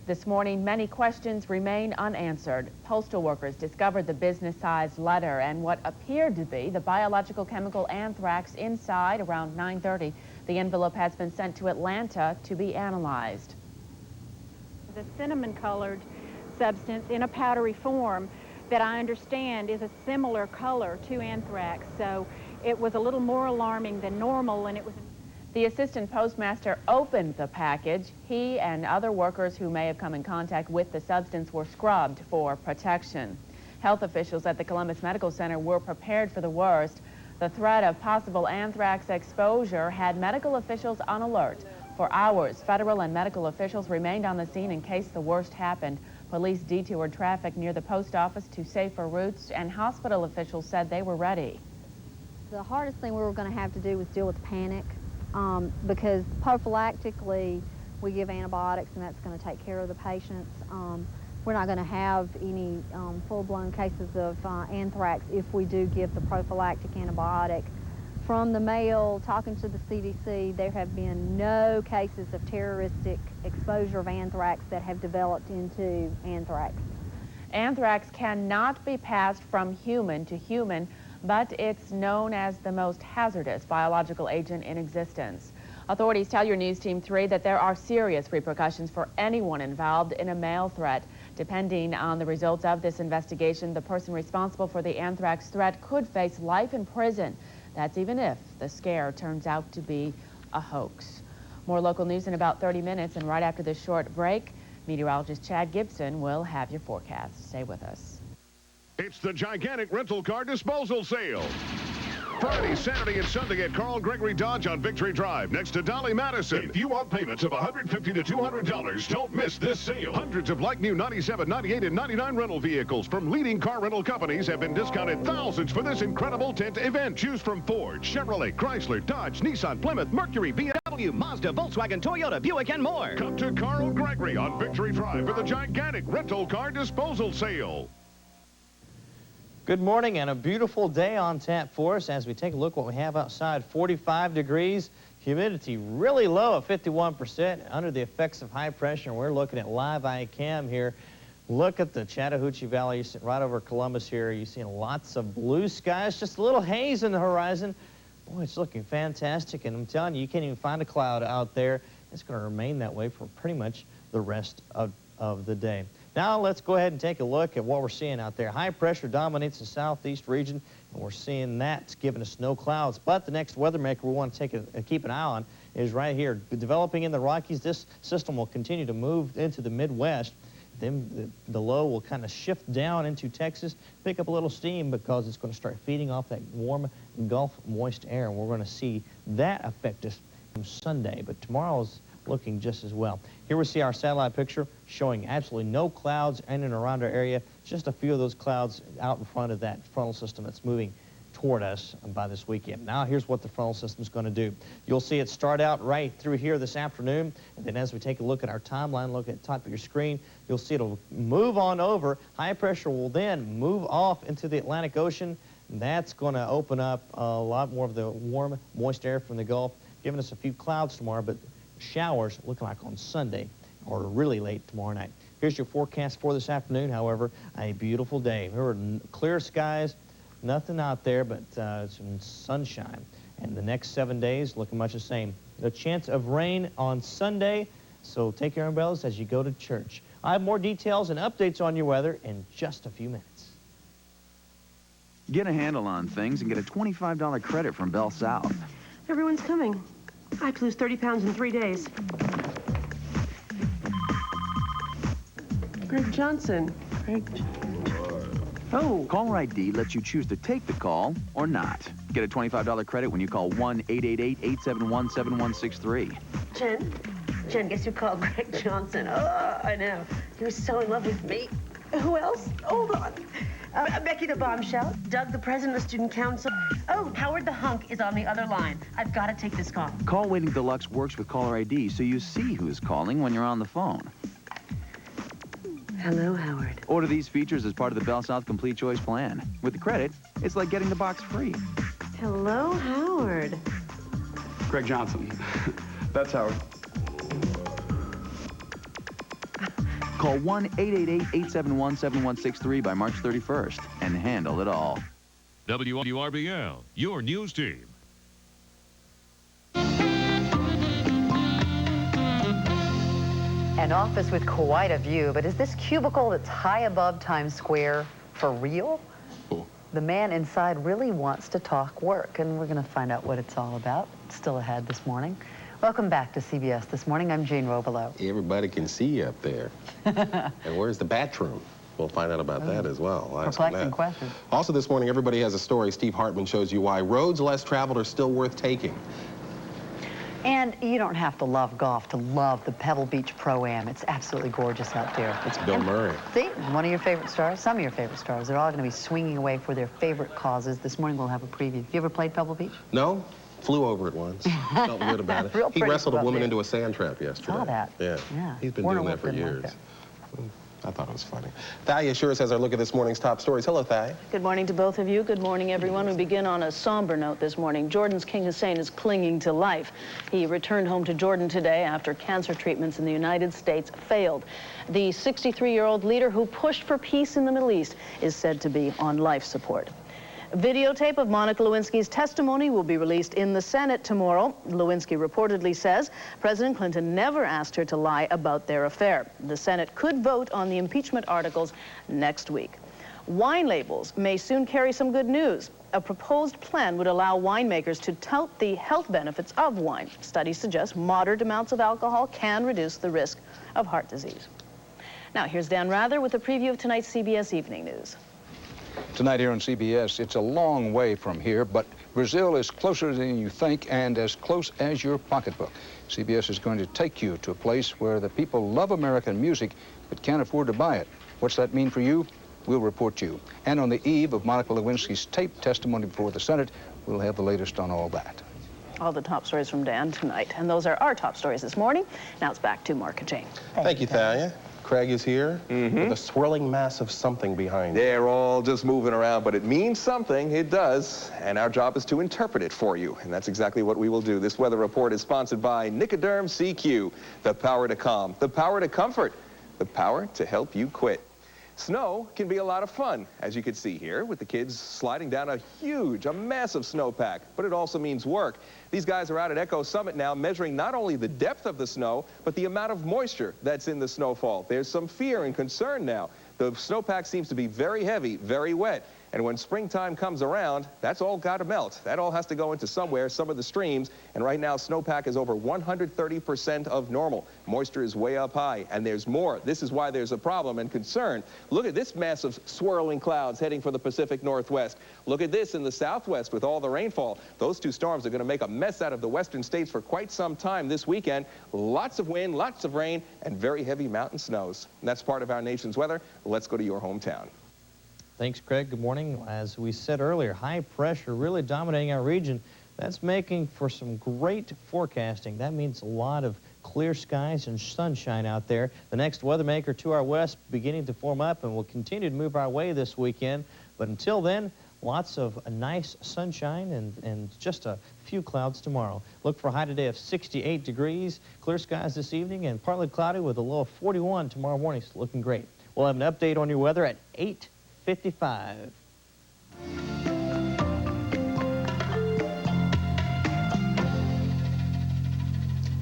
This morning, many questions remain unanswered. Postal workers discovered the business-sized letter and what appeared to be the biological chemical anthrax inside around 9:30. The envelope has been sent to Atlanta to be analyzed. The cinnamon-colored substance in a powdery form that I understand is a similar color to anthrax, so it was a little more alarming than normal, and it was... The assistant postmaster opened the package. He and other workers who may have come in contact with the substance were scrubbed for protection. Health officials at the Columbus Medical Center were prepared for the worst. The threat of possible anthrax exposure had medical officials on alert. For hours, federal and medical officials remained on the scene in case the worst happened. Police detoured traffic near the post office to safer routes, and hospital officials said they were ready. The hardest thing we were going to have to do was deal with panic, because prophylactically we give antibiotics and that's going to take care of the patients. We're not going to have any full-blown cases of anthrax if we do give the prophylactic antibiotic. From the mail, talking to the CDC, there have been no cases of terroristic exposure of anthrax that have developed into anthrax. Anthrax cannot be passed from human to human, but it's known as the most hazardous biological agent in existence. Authorities tell your News Team 3 that there are serious repercussions for anyone involved in a mail threat. Depending on the results of this investigation, the person responsible for the anthrax threat could face life in prison. That's even if the scare turns out to be a hoax. More local news in about 30 minutes, and right after this short break, meteorologist Chad Gibson will have your forecast. Stay with us. It's the gigantic rental car disposal sale. Friday, Saturday, and Sunday at Carl Gregory Dodge on Victory Drive, next to Dolly Madison. If you want payments of $150 to $200, don't miss this sale. Hundreds of like-new 97, 98, and 99 rental vehicles from leading car rental companies have been discounted thousands for this incredible tent event. Choose from Ford, Chevrolet, Chrysler, Dodge, Nissan, Plymouth, Mercury, BMW, Mazda, Volkswagen, Toyota, Buick, and more. Come to Carl Gregory on Victory Drive for the gigantic rental car disposal sale. Good morning and a beautiful day on tap for us as we take a look what we have outside. 45 degrees, humidity really low at 51%, under the effects of high pressure. And we're looking at live eye cam here. Look at the Chattahoochee Valley. You're sitting right over Columbus here. You're seeing lots of blue skies, just a little haze in the horizon. Boy, it's looking fantastic. And I'm telling you, you can't even find a cloud out there. It's going to remain that way for pretty much the rest of the day. Now let's go ahead and take a look at what we're seeing out there. High pressure dominates the southeast region, and we're seeing that's giving us snow clouds. But the next weather maker we want to keep an eye on is right here. Developing in the Rockies, this system will continue to move into the Midwest. Then the low will kind of shift down into Texas, pick up a little steam because it's going to start feeding off that warm Gulf moist air, and we're going to see that affect us from Sunday. But tomorrow's looking just as well. Here we see our satellite picture showing absolutely no clouds in and around our area. Just a few of those clouds out in front of that frontal system that's moving toward us by this weekend. Now here's what the frontal system is going to do. You'll see it start out right through here this afternoon, and then as we take a look at our timeline, look at the top of your screen, you'll see it'll move on over. High pressure will then move off into the Atlantic Ocean. That's going to open up a lot more of the warm, moist air from the Gulf, giving us a few clouds tomorrow, but showers looking like on Sunday or really late tomorrow night. Here's your forecast for this afternoon, however, a beautiful day. Remember, clear skies, nothing out there but some sunshine. And the next 7 days looking much the same. A chance of rain on Sunday, so take your umbrellas as you go to church. I have more details and updates on your weather in just a few minutes. Get a handle on things and get a $25 credit from Bell South. Everyone's coming. I have to lose 30 pounds in 3 days. Greg Johnson. Oh. Caller ID lets you choose to take the call or not. Get a $25 credit when you call 1-888-871-7163. Jen, guess who called Greg Johnson? Oh, I know. He was so in love with me. Who else? Hold on. Becky the bombshell, Doug the president of the student council. Oh, Howard the hunk is on the other line. I've got to take this call. Call Waiting Deluxe works with caller ID, so you see who's calling when you're on the phone. Hello, Howard. Order these features as part of the Bell South Complete Choice plan. With the credit, it's like getting the box free. Hello, Howard. Greg Johnson. That's Howard. Call 1-888-871-7163 by March 31st and handle it all. WRBL, your news team. An office with quite a view, but is this cubicle that's high above Times Square for real? The man inside really wants to talk work, and we're going to find out what it's all about. Still ahead this morning. Welcome back to CBS This Morning. I'm Jane Robelo. Everybody can see you up there. And where's the bathroom? We'll find out about that as well. Perplexing question. Also this morning, everybody has a story. Steve Hartman shows you why roads less traveled are still worth taking. And you don't have to love golf to love the Pebble Beach Pro-Am. It's absolutely gorgeous out there. It's Bill Murray. See, one of your favorite stars, some of your favorite stars. They're all going to be swinging away for their favorite causes. This morning we'll have a preview. You ever played Pebble Beach? No. Flew over it once. Felt good about it. He wrestled a woman into a sand trap yesterday. Saw that. Yeah. He's been doing that for years. Like I thought it was funny. Thalia Shures has our look at this morning's top stories. Hello, Thalia. Good morning to both of you. Good morning, everyone. We begin on a somber note this morning. Jordan's King Hussein is clinging to life. He returned home to Jordan today after cancer treatments in the United States failed. The 63-year-old leader who pushed for peace in the Middle East is said to be on life support. Videotape of Monica Lewinsky's testimony will be released in the Senate tomorrow. Lewinsky reportedly says President Clinton never asked her to lie about their affair. The Senate could vote on the impeachment articles next week. Wine labels may soon carry some good news. A proposed plan would allow winemakers to tout the health benefits of wine. Studies suggest moderate amounts of alcohol can reduce the risk of heart disease. Now, here's Dan Rather with a preview of tonight's CBS Evening News. Tonight here on CBS, it's a long way from here, but Brazil is closer than you think and as close as your pocketbook. CBS is going to take you to a place where the people love American music but can't afford to buy it. What's that mean for you? We'll report to you. And on the eve of Monica Lewinsky's taped testimony before the Senate, we'll have the latest on all that. All the top stories from Dan tonight. And those are our top stories this morning. Now it's back to Mark and Jane. Thank you, Thalia. Craig is here with a swirling mass of something behind it. They're all just moving around, but it means something. It does. And our job is to interpret it for you. And that's exactly what we will do. This weather report is sponsored by Nicoderm CQ. The power to calm, the power to comfort, the power to help you quit. Snow can be a lot of fun, as you can see here, with the kids sliding down a massive snowpack. But it also means work. These guys are out at Echo Summit now measuring not only the depth of the snow, but the amount of moisture that's in the snowfall. There's some fear and concern now. The snowpack seems to be very heavy, very wet. And when springtime comes around, that's all got to melt. That all has to go into somewhere, some of the streams. And right now, snowpack is over 130% of normal. Moisture is way up high, and there's more. This is why there's a problem and concern. Look at this mass of swirling clouds heading for the Pacific Northwest. Look at this in the southwest with all the rainfall. Those two storms are going to make a mess out of the western states for quite some time this weekend. Lots of wind, lots of rain, and very heavy mountain snows. And that's part of our nation's weather. Let's go to your hometown. Thanks, Craig. Good morning. As we said earlier, high pressure really dominating our region. That's making for some great forecasting. That means a lot of clear skies and sunshine out there. The next weather maker to our west beginning to form up and will continue to move our way this weekend. But until then, lots of nice sunshine and just a few clouds tomorrow. Look for a high today of 68 degrees, clear skies this evening, and partly cloudy with a low of 41 tomorrow morning. It's looking great. We'll have an update on your weather at 8:55.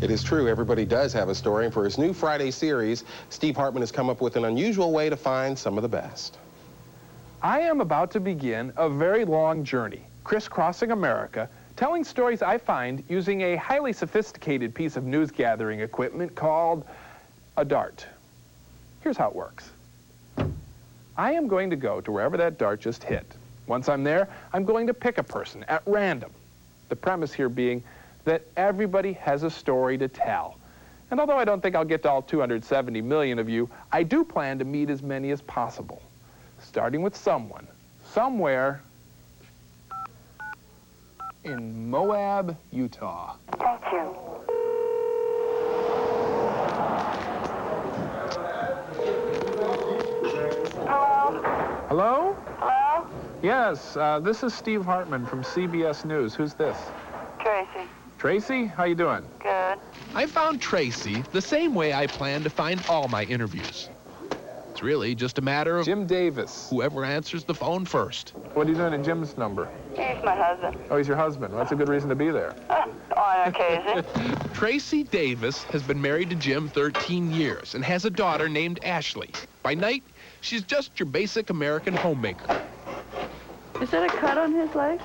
It is true, everybody does have a story, and for his new Friday series, Steve Hartman has come up with an unusual way to find some of the best. I am about to begin a very long journey, crisscrossing America, telling stories I find using a highly sophisticated piece of news-gathering equipment called a dart. Here's how it works. I am going to go to wherever that dart just hit. Once I'm there, I'm going to pick a person at random. The premise here being that everybody has a story to tell. And although I don't think I'll get to all 270 million of you, I do plan to meet as many as possible. Starting with someone, somewhere in Moab, Utah. Thank you. Hello? Hello? Yes, this is Steve Hartman from CBS News. Who's this? Tracy. Tracy, how you doing? Good. I found Tracy the same way I plan to find all my interviews. It's really just a matter of Jim Davis. Whoever answers the phone first. What are you doing in Jim's number? He's my husband. Oh, he's your husband. Well, that's a good reason to be there. On occasion. Tracy Davis has been married to Jim 13 years and has a daughter named Ashley. By night, she's just your basic American homemaker. Is that a cut on his leg?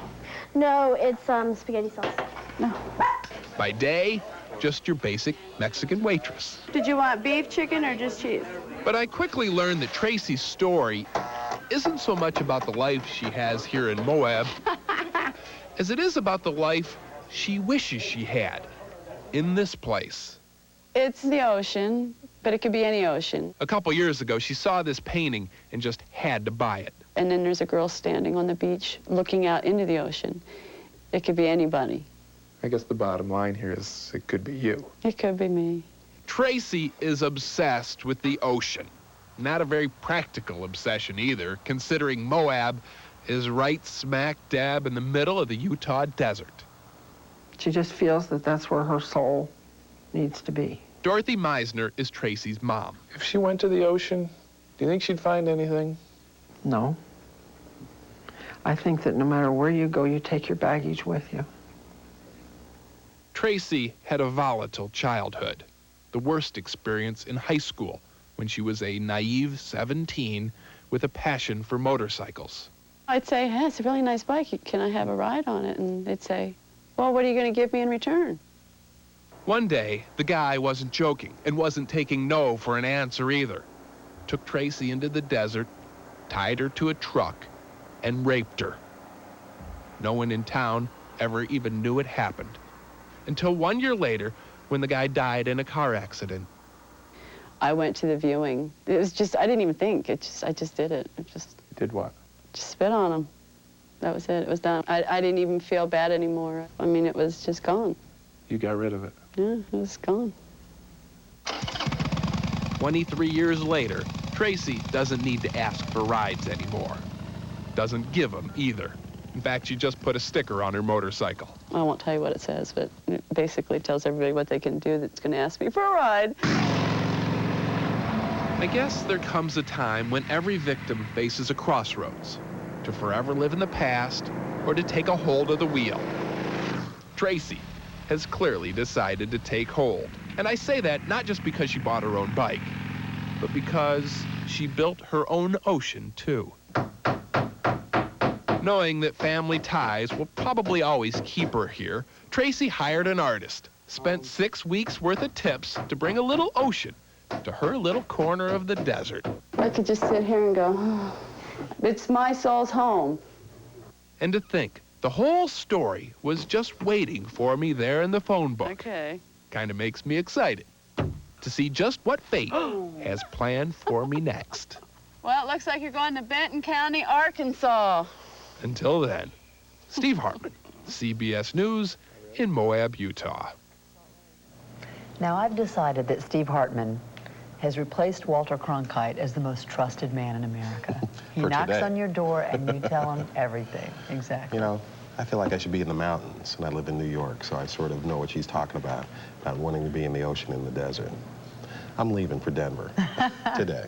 No, it's spaghetti sauce. No. By day, just your basic Mexican waitress. Did you want beef, chicken, or just cheese? But I quickly learned that Tracy's story isn't so much about the life she has here in Moab as it is about the life she wishes she had in this place. It's the ocean, but it could be any ocean. A couple years ago, she saw this painting and just had to buy it. And then there's a girl standing on the beach looking out into the ocean. It could be anybody. I guess the bottom line here is it could be you. It could be me. Tracy is obsessed with the ocean. Not a very practical obsession either, considering Moab is right smack dab in the middle of the Utah desert. She just feels that that's where her soul needs to be. Dorothy Meisner is Tracy's mom. If she went to the ocean, do you think she'd find anything? No. I think that no matter where you go, you take your baggage with you. Tracy had a volatile childhood. The worst experience in high school when she was a naive 17 with a passion for motorcycles. I'd say, hey, it's a really nice bike. Can I have a ride on it? And they'd say, well, what are you going to give me in return? One day, the guy wasn't joking and wasn't taking no for an answer either. Took Tracy into the desert, tied her to a truck, and raped her. No one in town ever even knew it happened. Until 1 year later, when the guy died in a car accident. I went to the viewing. It was just, I didn't even think. I just did it. Did what? Just spit on him. That was it. It was done. I didn't even feel bad anymore. I mean, it was just gone. You got rid of it. Yeah, it was gone. 23 years later, Tracy doesn't need to ask for rides anymore. Doesn't give them either. In fact, she just put a sticker on her motorcycle. I won't tell you what it says, but it basically tells everybody what they can do that's going to ask me for a ride. I guess there comes a time when every victim faces a crossroads, to forever live in the past or to take a hold of the wheel. Tracy has clearly decided to take hold. And I say that not just because she bought her own bike, but because she built her own ocean, too. Knowing that family ties will probably always keep her here, Tracy hired an artist, spent 6 weeks worth of tips to bring a little ocean to her little corner of the desert. I could just sit here and go, oh, it's my soul's home. And to think, the whole story was just waiting for me there in the phone book. Okay. Kind of makes me excited to see just what fate has planned for me next. Well, it looks like you're going to Benton County, Arkansas. Until then, Steve Hartman, CBS News in Moab, Utah. Now, I've decided that Steve Hartman has replaced Walter Cronkite as the most trusted man in America. He knocks today. on your door and you tell him everything. Exactly. You know, I feel like I should be in the mountains, and I live in New York, so I sort of know what she's talking about wanting to be in the ocean and the desert. I'm leaving for Denver today.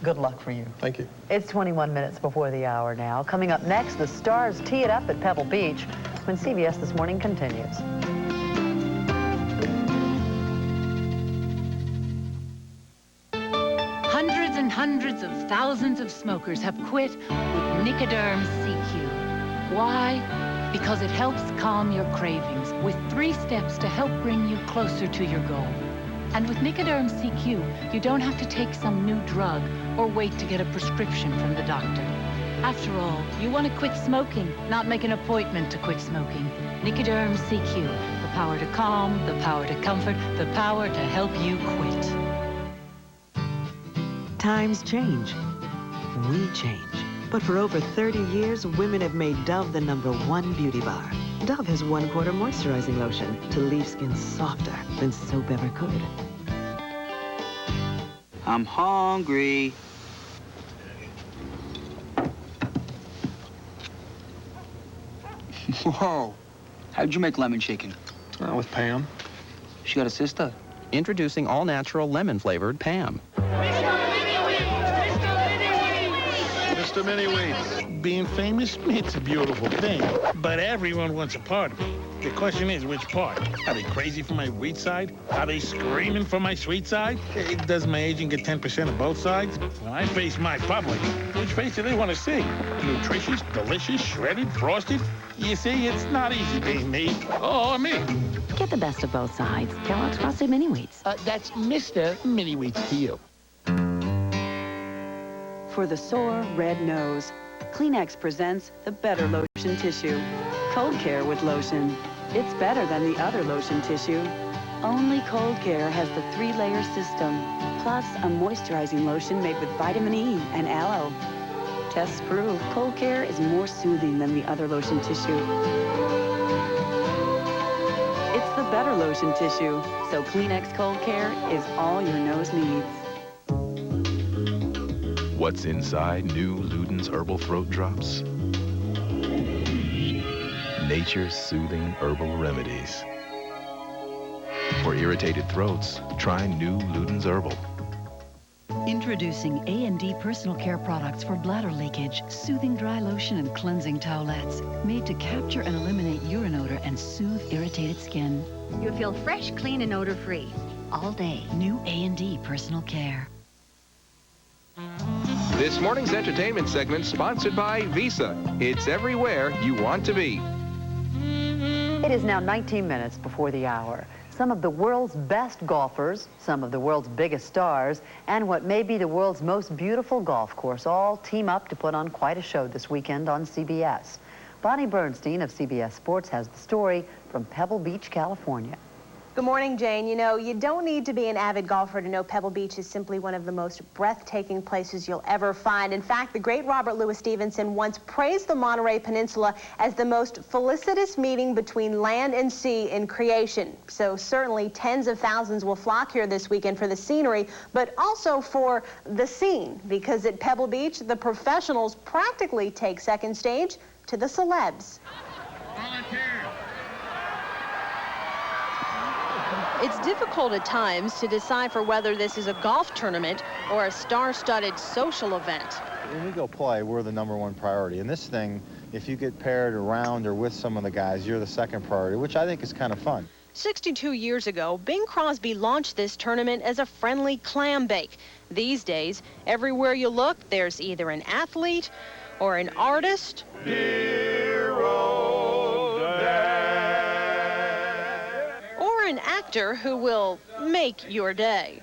Good luck for you. Thank you. It's 21 minutes before the hour now. Coming up next, the Stars tee it up at Pebble Beach when CBS This Morning continues. Hundreds and hundreds of thousands of smokers have quit with Nicoderm CQ. Why? Because it helps calm your cravings with 3 steps to help bring you closer to your goal. And with Nicoderm CQ, you don't have to take some new drug or wait to get a prescription from the doctor. After all, you want to quit smoking, not make an appointment to quit smoking. Nicoderm CQ, the power to calm, the power to comfort, the power to help you quit. Times change. We change. But for over 30 years, women have made Dove the #1 beauty bar. Dove has 1/4 moisturizing lotion to leave skin softer than soap ever could. I'm hungry. Whoa. How'd you make lemon chicken? With Pam. She got a sister? Introducing all-natural lemon-flavored Pam. Mr. Mini Wheats. Being famous, it's a beautiful thing, but everyone wants a part of it. The question is, which part? Are they crazy for my wheat side? Are they screaming for my sweet side? Does my agent get 10% of both sides? When I face my public, which face do they want to see? Nutritious, delicious, shredded, frosted? You see, it's not easy being me or me. Get the best of both sides. Kellogg's Frosted Mini Wheats. That's Mr. Mini Wheats to you. For the sore, red nose, Kleenex presents the Better Lotion Tissue. Cold Care with lotion. It's better than the other lotion tissue. Only Cold Care has the 3-layer system, plus a moisturizing lotion made with vitamin E and aloe. Tests prove Cold Care is more soothing than the other lotion tissue. It's the Better Lotion Tissue, so Kleenex Cold Care is all your nose needs. What's inside new Luden's Herbal Throat Drops? Nature's soothing herbal remedies. For irritated throats, try new Luden's Herbal. Introducing A&D personal care products for bladder leakage, soothing dry lotion and cleansing towelettes, made to capture and eliminate urine odor and soothe irritated skin. You'll feel fresh, clean, and odor-free all day. New A&D personal care. This morning's entertainment segment sponsored by Visa. It's everywhere you want to be. It is now 19 minutes before the hour. Some of the world's best golfers, some of the world's biggest stars, and what may be the world's most beautiful golf course all team up to put on quite a show this weekend on CBS. Bonnie Bernstein of CBS Sports has the story from Pebble Beach, California. Good morning, Jane. You know, you don't need to be an avid golfer to know Pebble Beach is simply one of the most breathtaking places you'll ever find. In fact, the great Robert Louis Stevenson once praised the Monterey Peninsula as the most felicitous meeting between land and sea in creation. So certainly tens of thousands will flock here this weekend for the scenery, but also for the scene, because at Pebble Beach, the professionals practically take second stage to the celebs. It's difficult at times to decipher whether this is a golf tournament or a star-studded social event. When we go play, we're the #1 priority. And this thing, if you get paired around or with some of the guys, you're the second priority, which I think is kind of fun. 62 years ago, Bing Crosby launched this tournament as a friendly clam bake. These days, everywhere you look, there's either an athlete or an artist or an actor who will make your day.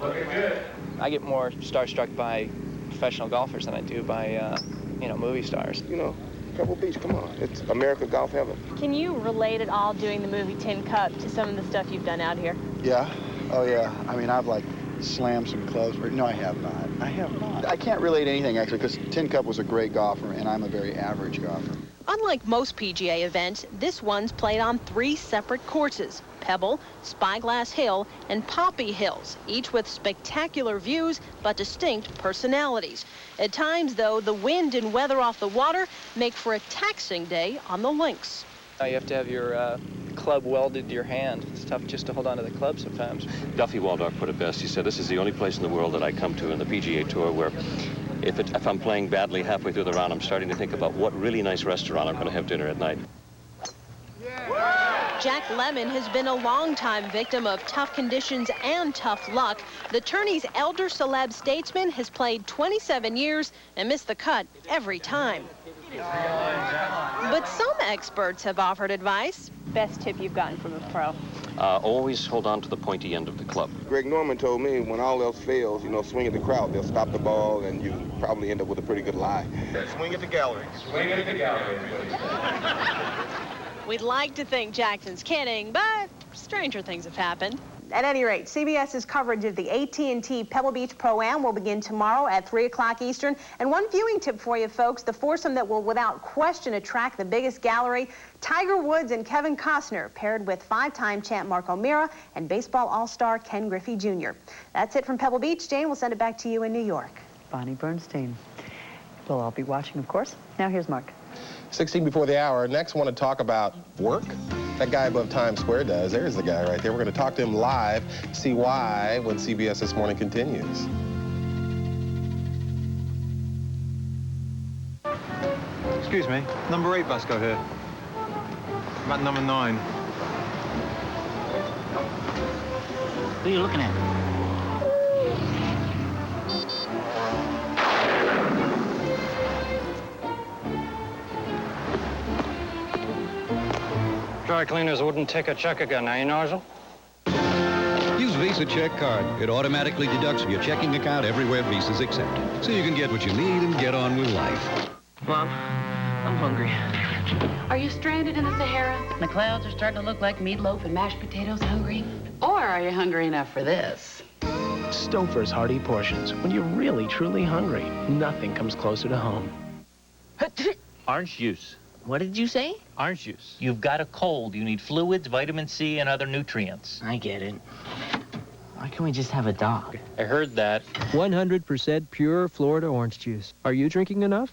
Looking good. I get more starstruck by professional golfers than I do by, movie stars. You know, Pebble Beach, come on. It's America golf heaven. Can you relate at all doing the movie Tin Cup to some of the stuff you've done out here? Yeah. Oh, yeah. I mean, I've, like, slammed some clubs. No, I have not. I have not. I can't relate anything, actually, because Tin Cup was a great golfer, and I'm a very average golfer. Unlike most PGA events, this one's played on 3 separate courses: Pebble, Spyglass Hill, and Poppy Hills, each with spectacular views but distinct personalities. At times, though, the wind and weather off the water make for a taxing day on the links. You have to have your club welded to your hand. It's tough just to hold on to the club sometimes. Duffy Waldorf put it best. He said, this is the only place in the world that I come to in the PGA Tour where if I'm playing badly halfway through the round, I'm starting to think about what really nice restaurant I'm going to have dinner at night. Jack Lemmon has been a long-time victim of tough conditions and tough luck. The tourney's elder celeb statesman has played 27 years and missed the cut every time. But some experts have offered advice. Best tip you've gotten from a pro? Always hold on to the pointy end of the club. Greg Norman told me when all else fails, you know, swing at the crowd. They'll stop the ball, and you probably end up with a pretty good lie. Swing at the gallery. Swing at the gallery. We'd like to think Jackson's kidding, but stranger things have happened. At any rate, CBS's coverage of the AT&T Pebble Beach Pro-Am will begin tomorrow at 3 o'clock Eastern. And one viewing tip for you, folks, the foursome that will without question attract the biggest gallery: Tiger Woods and Kevin Costner, paired with 5-time champ Mark O'Meara and baseball all-star Ken Griffey Jr. That's it from Pebble Beach. Jane, we'll send it back to you in New York. Bonnie Bernstein. We'll all be watching, of course. Now here's Mark. 16 before the hour. Next, want to talk about work. That guy above Times Square does. There's the guy right there. We're going to talk to him live, see why, when CBS This Morning continues. Excuse me, number 8 bus go here. About number 9. Who are you looking at? Dry cleaners wouldn't take a check again, eh, Nozzle? Use Visa Check Card. It automatically deducts from your checking account everywhere Visa's accepted. So you can get what you need and get on with life. Mom, I'm hungry. Are you stranded in the Sahara? The clouds are starting to look like meatloaf and mashed potatoes hungry. Or are you hungry enough for this? Stouffer's hearty portions. When you're really, truly hungry, nothing comes closer to home. Orange juice. What did you say? Orange juice. You've got a cold. You need fluids, vitamin C, and other nutrients. I get it. Why can't we just have a dog? I heard that. 100% pure Florida orange juice. Are you drinking enough?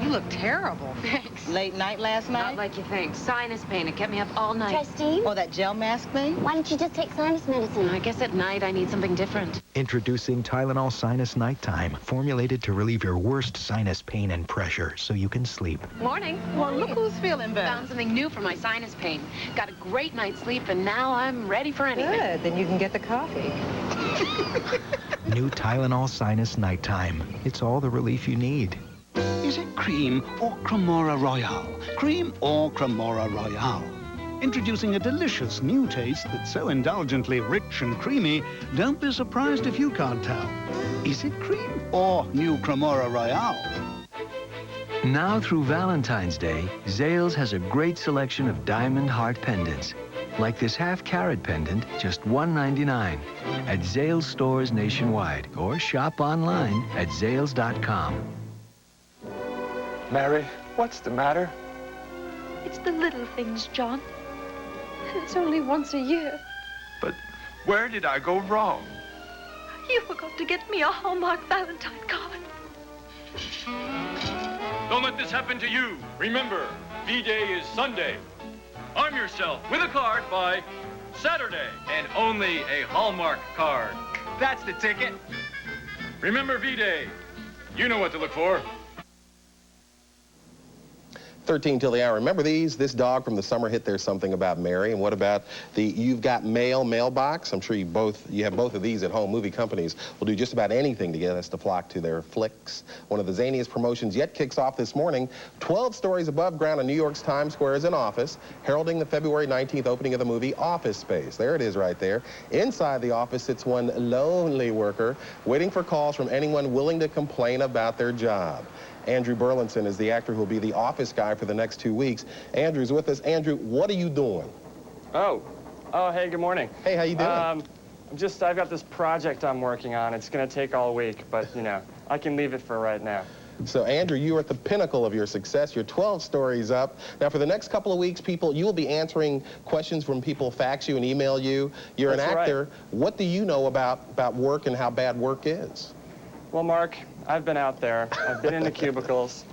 You look terrible. Thanks. Late night last night? Not like you think. Sinus pain. It kept me up all night. Justine? Oh, that gel mask thing? Why don't you just take sinus medicine? I guess at night I need something different. Introducing Tylenol Sinus Nighttime, formulated to relieve your worst sinus pain and pressure so you can sleep. Morning. Well, look who's feeling better. Found something new for my sinus pain. Got a great night's sleep, and now I'm ready for anything. Good. Then you can get the coffee. New Tylenol Sinus Nighttime. It's all the relief you need. Is it cream or cremora royale? Cream or cremora royale? Introducing a delicious new taste that's so indulgently rich and creamy, don't be surprised if you can't tell. Is it cream or new cremora royale? Now through Valentine's Day, Zales has a great selection of diamond heart pendants. Like this half-carat pendant, just $1.99 at Zales stores nationwide, or shop online at zales.com. Mary, what's the matter? It's the little things, John. And it's only once a year. But where did I go wrong? You forgot to get me a Hallmark Valentine card. Don't let this happen to you. Remember, V-Day is Sunday. Arm yourself with a card by Saturday, and only a Hallmark card. That's the ticket. Remember V-Day. You know what to look for. 13 till the hour. Remember these? This dog from the summer hit There's Something About Mary. And what about the You've Got Mail mailbox? I'm sure you have both of these at home. Movie companies will do just about anything to get us to flock to their flicks. One of the zaniest promotions yet kicks off this morning. 12 stories above ground on New York's Times Square is an office, heralding the February 19th opening of the movie Office Space. There it is right there. Inside the office sits one lonely worker waiting for calls from anyone willing to complain about their job. Andrew Burlinson is the actor who will be the office guy for the next 2 weeks. Andrew's with us. Andrew, what are you doing? Oh, hey, good morning. Hey, how you doing? I've got this project I'm working on. It's going to take all week, but, you know, I can leave it for right now. So, Andrew, you are at the pinnacle of your success. You're 12 stories up. Now, for the next couple of weeks, you will be answering questions from people fax you and email you. You're an actor. Right. What do you know about work and how bad work is? Well, Mark, I've been out there. I've been in the cubicles.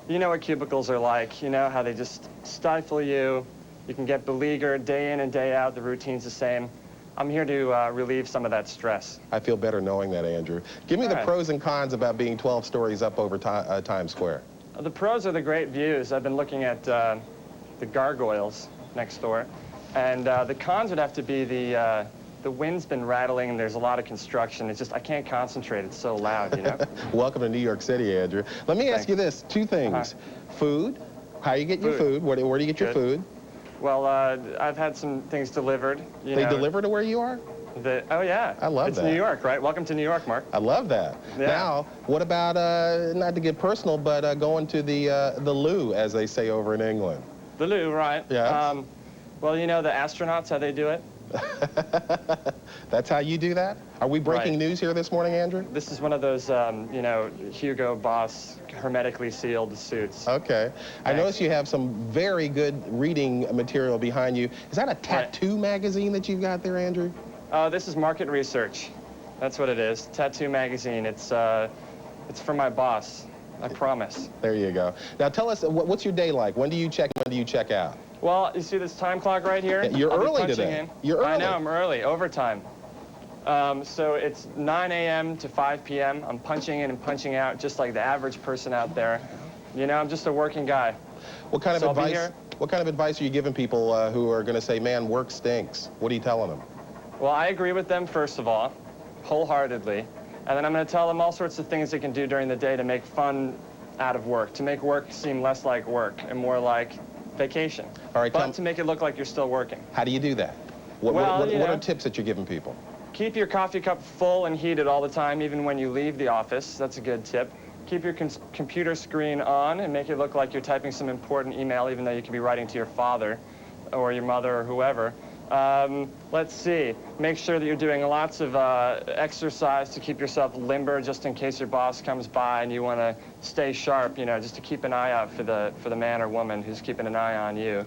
You know what cubicles are like. You know how they just stifle you. You can get beleaguered day in and day out. The routine's the same. I'm here to relieve some of that stress. I feel better knowing that, Andrew. Give me the pros and cons about being 12 stories up over Times Square. The pros are the great views. I've been looking at the gargoyles next door. And the cons would have to be the wind's been rattling and there's a lot of construction. It's just, I can't concentrate. It's so loud, you know? Welcome to New York City, Andrew. Let me ask you this, two things. Food, how you get your food? Where do you get your food? Well, I've had some things delivered. They deliver to where you are? Oh, yeah. I love that. It's New York, right? Welcome to New York, Mark. I love that. Yeah. Now, what about, not to get personal, but going to the loo, as they say over in England? The loo, right. Yeah. Well, you know the astronauts, how they do it? That's how you do that? Are we breaking news here this morning, Andrew? This is one of those, you know, Hugo Boss hermetically sealed suits. Okay. Thanks. I notice you have some very good reading material behind you. Is that a tattoo magazine that you've got there, Andrew? This is Market Research. That's what it is. Tattoo magazine. It's for my boss. I promise. There you go. Now tell us, what's your day like? When do you check in? When do you check out? Well, you see this time clock right here? Yeah, you're early today. You're early. I know, I'm early, overtime. So it's 9 a.m. to 5 p.m. I'm punching in and punching out just like the average person out there. You know, I'm just a working guy. What kind of advice? What kind of advice are you giving people who are going to say, man, work stinks? What are you telling them? Well, I agree with them, first of all, wholeheartedly. And then I'm going to tell them all sorts of things they can do during the day to make fun out of work, to make work seem less like work and more like vacation. All right, but to make it look like you're still working. How do you do that? What are tips that you're giving people? Keep your coffee cup full and heated all the time, even when you leave the office. That's a good tip. Keep your computer screen on and make it look like you're typing some important email, even though you could be writing to your father or your mother or whoever. Let's see. Make sure that you're doing lots of exercise to keep yourself limber, just in case your boss comes by and you want to stay sharp, you know, just to keep an eye out for the man or woman who's keeping an eye on you.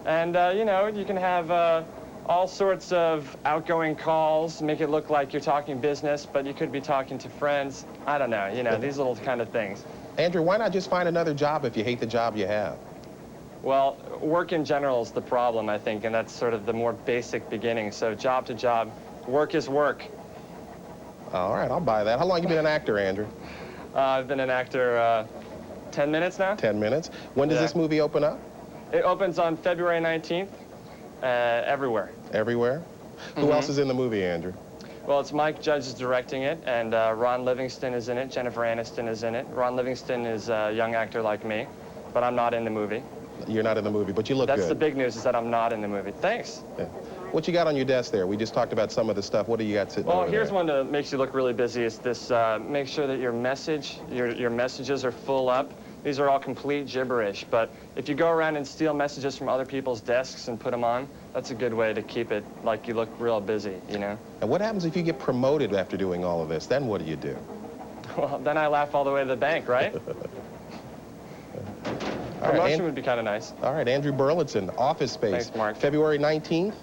And, you know, you can have all sorts of outgoing calls, make it look like you're talking business, but you could be talking to friends. I don't know, you know, these little kind of things. Andrew, why not just find another job if you hate the job you have? Well, work in general is the problem, I think, and that's sort of the more basic beginning. So job to job, work is work. All right, I'll buy that. How long have you been an actor, Andrew? I've been an actor 10 minutes now. 10 minutes. When does this movie open up? It opens on February 19th, everywhere. Everywhere? Who else is in the movie, Andrew? Well, it's Mike Judge is directing it, and Ron Livingston is in it, Jennifer Aniston is in it. Ron Livingston is a young actor like me, but I'm not in the movie. You're not in the movie, but you look good. That's the big news, is that I'm not in the movie. Thanks. Yeah. What you got on your desk there? We just talked about some of the stuff. What do you got sitting over there? Well, here's one that makes you look really busy. It's this, make sure that your messages are full up. These are all complete gibberish, but if you go around and steal messages from other people's desks and put them on, that's a good way to keep it like you look real busy, you know? And what happens if you get promoted after doing all of this? Then what do you do? Well, then I laugh all the way to the bank, right? Promotion would be kind of nice. All right, Andrew Burlitson, Office Space. Thanks, Mark. February 19th.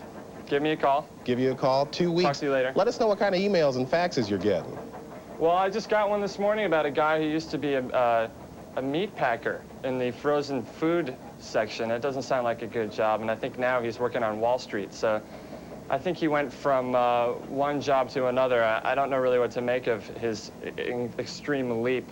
Give me a call. Give you a call. 2 weeks. Talk to you later. Let us know what kind of emails and faxes you're getting. Well, I just got one this morning about a guy who used to be a meat packer in the frozen food section. It doesn't sound like a good job, and I think now he's working on Wall Street. So I think he went from one job to another. I don't know really what to make of his extreme leap.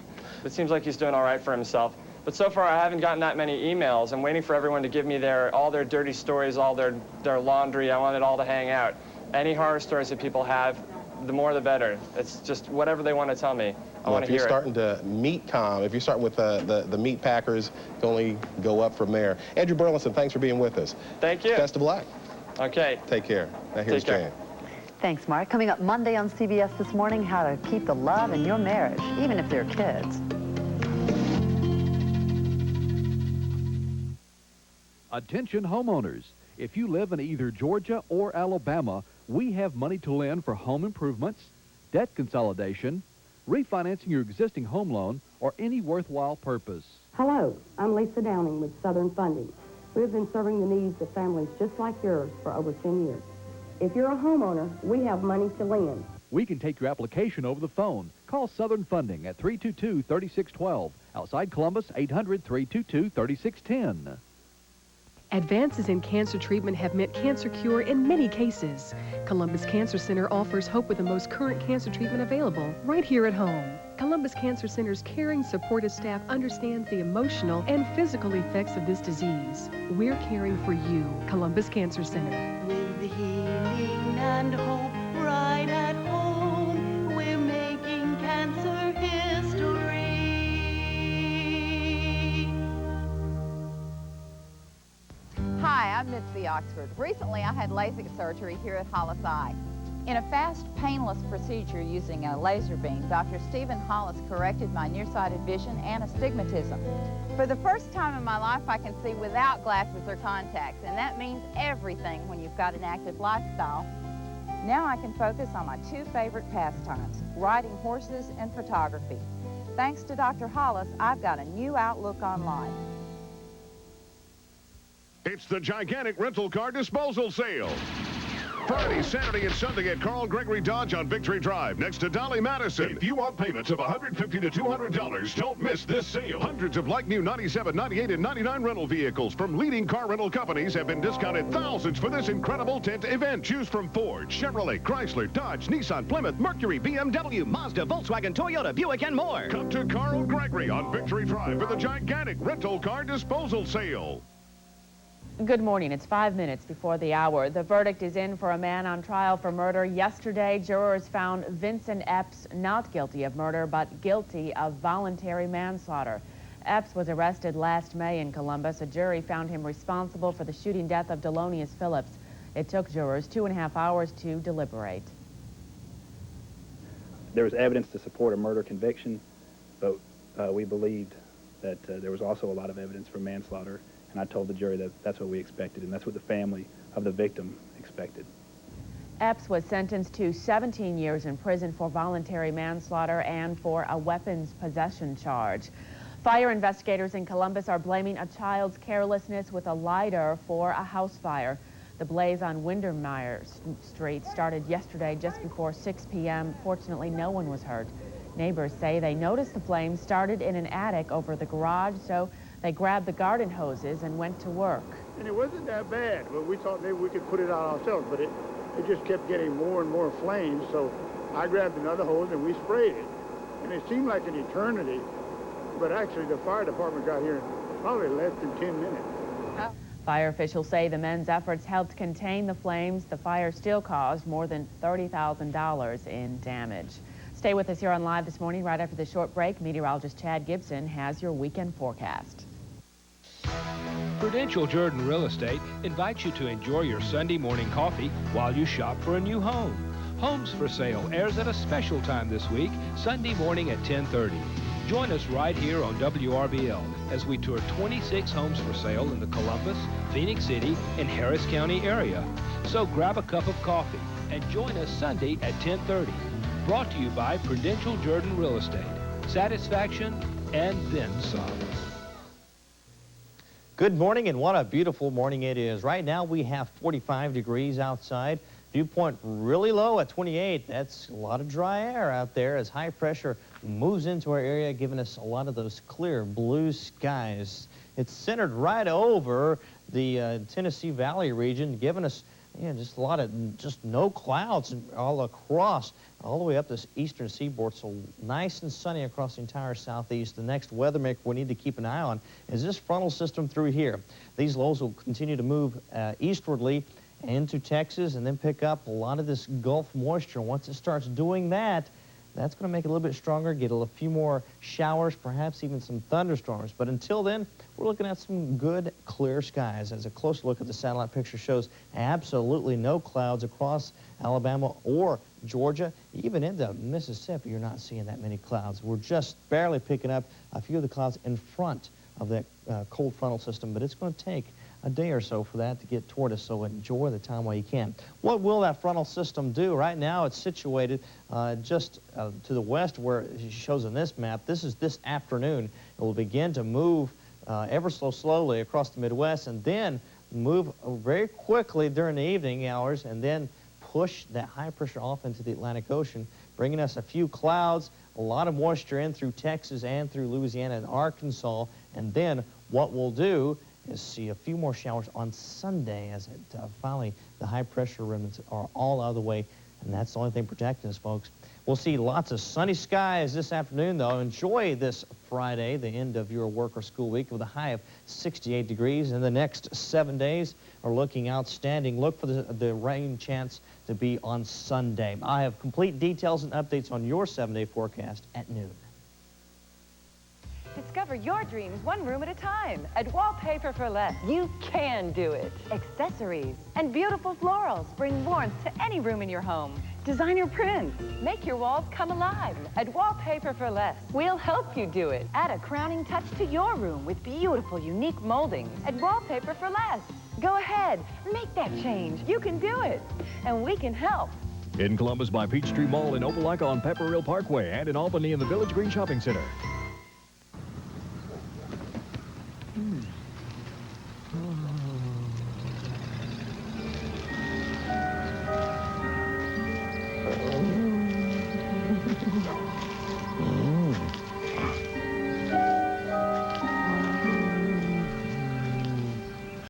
It seems like he's doing all right for himself. But so far, I haven't gotten that many emails. I'm waiting for everyone to give me all their dirty stories, all their laundry. I want it all to hang out. Any horror stories that people have, the more the better. It's just whatever they want to tell me. I want to hear it. If you're starting to if you're starting with the meat packers, you can only go up from there. Andrew Burleson, thanks for being with us. Thank you. Best of luck. Okay. Take care. Now here's Jane. Thanks, Mark. Coming up Monday on CBS This Morning, how to keep the love in your marriage, even if they're kids. Attention homeowners, if you live in either Georgia or Alabama, we have money to lend for home improvements, debt consolidation, refinancing your existing home loan, or any worthwhile purpose. Hello, I'm Lisa Downing with Southern Funding. We've been serving the needs of families just like yours for over 10 years. If you're a homeowner, we have money to lend. We can take your application over the phone. Call Southern Funding at 322-3612. Outside Columbus, 800-322-3610. Advances in cancer treatment have meant cancer cure in many cases. Columbus Cancer Center offers hope with the most current cancer treatment available right here at home. Columbus Cancer Center's caring, supportive staff understands the emotional and physical effects of this disease. We're caring for you, Columbus Cancer Center. With healing and hope right at home, we're making cancer history. Hi, I'm Mitzi Oxford. Recently, I had LASIK surgery here at Hollis Eye. In a fast, painless procedure using a laser beam, Dr. Stephen Hollis corrected my nearsighted vision and astigmatism. For the first time in my life, I can see without glasses or contacts, and that means everything when you've got an active lifestyle. Now I can focus on my two favorite pastimes, riding horses and photography. Thanks to Dr. Hollis, I've got a new outlook on life. It's the gigantic rental car disposal sale. Friday, Saturday, and Sunday at Carl Gregory Dodge on Victory Drive, next to Dolly Madison. If you want payments of $150 to $200, don't miss this sale. Hundreds of like new 97, 98, and 99 rental vehicles from leading car rental companies have been discounted thousands for this incredible tent event. Choose from Ford, Chevrolet, Chrysler, Dodge, Nissan, Plymouth, Mercury, BMW, Mazda, Volkswagen, Toyota, Buick, and more. Come to Carl Gregory on Victory Drive for the gigantic rental car disposal sale. Good morning. It's 5 minutes before the hour. The verdict is in for a man on trial for murder. Yesterday, jurors found Vincent Epps not guilty of murder, but guilty of voluntary manslaughter. Epps was arrested last May in Columbus. A jury found him responsible for the shooting death of Delonious Phillips. It took jurors 2.5 hours to deliberate. There was evidence to support a murder conviction, but we believed that there was also a lot of evidence for manslaughter. And I told the jury that that's what we expected, and that's what the family of the victim expected. Epps was sentenced to 17 years in prison for voluntary manslaughter and for a weapons possession charge. Fire investigators in Columbus are blaming a child's carelessness with a lighter for a house fire. The blaze on Windermere Street started yesterday just before 6 p.m. Fortunately, no one was hurt. Neighbors say they noticed the flames started in an attic over the garage, so they grabbed the garden hoses and went to work. And it wasn't that bad, but we thought maybe we could put it out ourselves, but it just kept getting more and more flames, so I grabbed another hose and we sprayed it. And it seemed like an eternity, but actually the fire department got here in probably less than 10 minutes. Fire officials say the men's efforts helped contain the flames. The fire still caused more than $30,000 in damage. Stay with us here on Live this morning. Right after the short break, meteorologist Chad Gibson has your weekend forecast. Prudential Jordan Real Estate invites you to enjoy your Sunday morning coffee while you shop for a new home. Homes for Sale airs at a special time this week, Sunday morning at 10:30. Join us right here on WRBL as we tour 26 homes for sale in the Columbus, Phoenix City, and Harris County area. So grab a cup of coffee and join us Sunday at 10:30. Brought to you by Prudential Jordan Real Estate. Satisfaction and then some. Good morning, and what a beautiful morning it is. Right now we have 45 degrees outside. Dew point really low at 28. That's a lot of dry air out there as high pressure moves into our area, giving us a lot of those clear blue skies. It's centered right over the Tennessee Valley region, giving us just a lot of just no clouds all across, all the way up this eastern seaboard, so nice and sunny across the entire southeast. The next weather maker we need to keep an eye on is this frontal system through here. These lows will continue to move eastwardly into Texas and then pick up a lot of this Gulf moisture. Once it starts doing that, that's going to make it a little bit stronger, get a few more showers, perhaps even some thunderstorms. But until then, we're looking at some good, clear skies. As a close look at the satellite picture shows, absolutely no clouds across Alabama or Georgia. Even into Mississippi, you're not seeing that many clouds. We're just barely picking up a few of the clouds in front of that cold frontal system, but it's going to take a day or so for that to get toward us, so enjoy the time while you can. What will that frontal system do? Right now it's situated just to the west where it shows on this map. This is this afternoon. It will begin to move ever so slowly across the Midwest and then move very quickly during the evening hours and then push that high pressure off into the Atlantic Ocean, bringing us a few clouds, a lot of moisture in through Texas and through Louisiana and Arkansas. And then what we'll do is see a few more showers on Sunday as it finally the high pressure remnants are all out of the way, and that's the only thing protecting us, folks. We'll see lots of sunny skies this afternoon, though. Enjoy this Friday, the end of your work or school week, with a high of 68 degrees. And the next 7 days are looking outstanding. Look for the rain chance to be on Sunday. I have complete details and updates on your 7-day forecast at noon. Discover your dreams one room at a time at Wallpaper for Less. You can do it. Accessories and beautiful florals bring warmth to any room in your home. Designer prints make your walls come alive at Wallpaper for Less. We'll help you do it. Add a crowning touch to your room with beautiful, unique moldings at Wallpaper for Less. Go ahead, make that change. You can do it, and we can help. In Columbus by Peachtree Mall, in Opelika on Pepperell Parkway, and in Albany in the Village Green Shopping Center.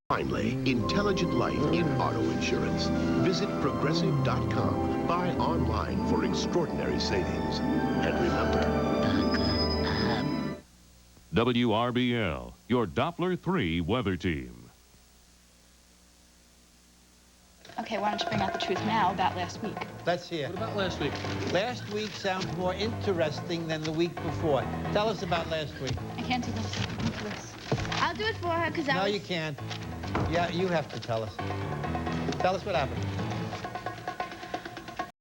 Finally, intelligent life in auto insurance. Visit Progressive.com. Buy online for extraordinary savings. And remember, WRBL, your Doppler 3 weather team. Okay, why don't you bring out the truth now about last week? Let's hear. What about last week? Last week sounds more interesting than the week before. Tell us about last week. I can't do this. I can't do this. I'll do it for her because No, you can't. Yeah, you have to tell us. Tell us what happened.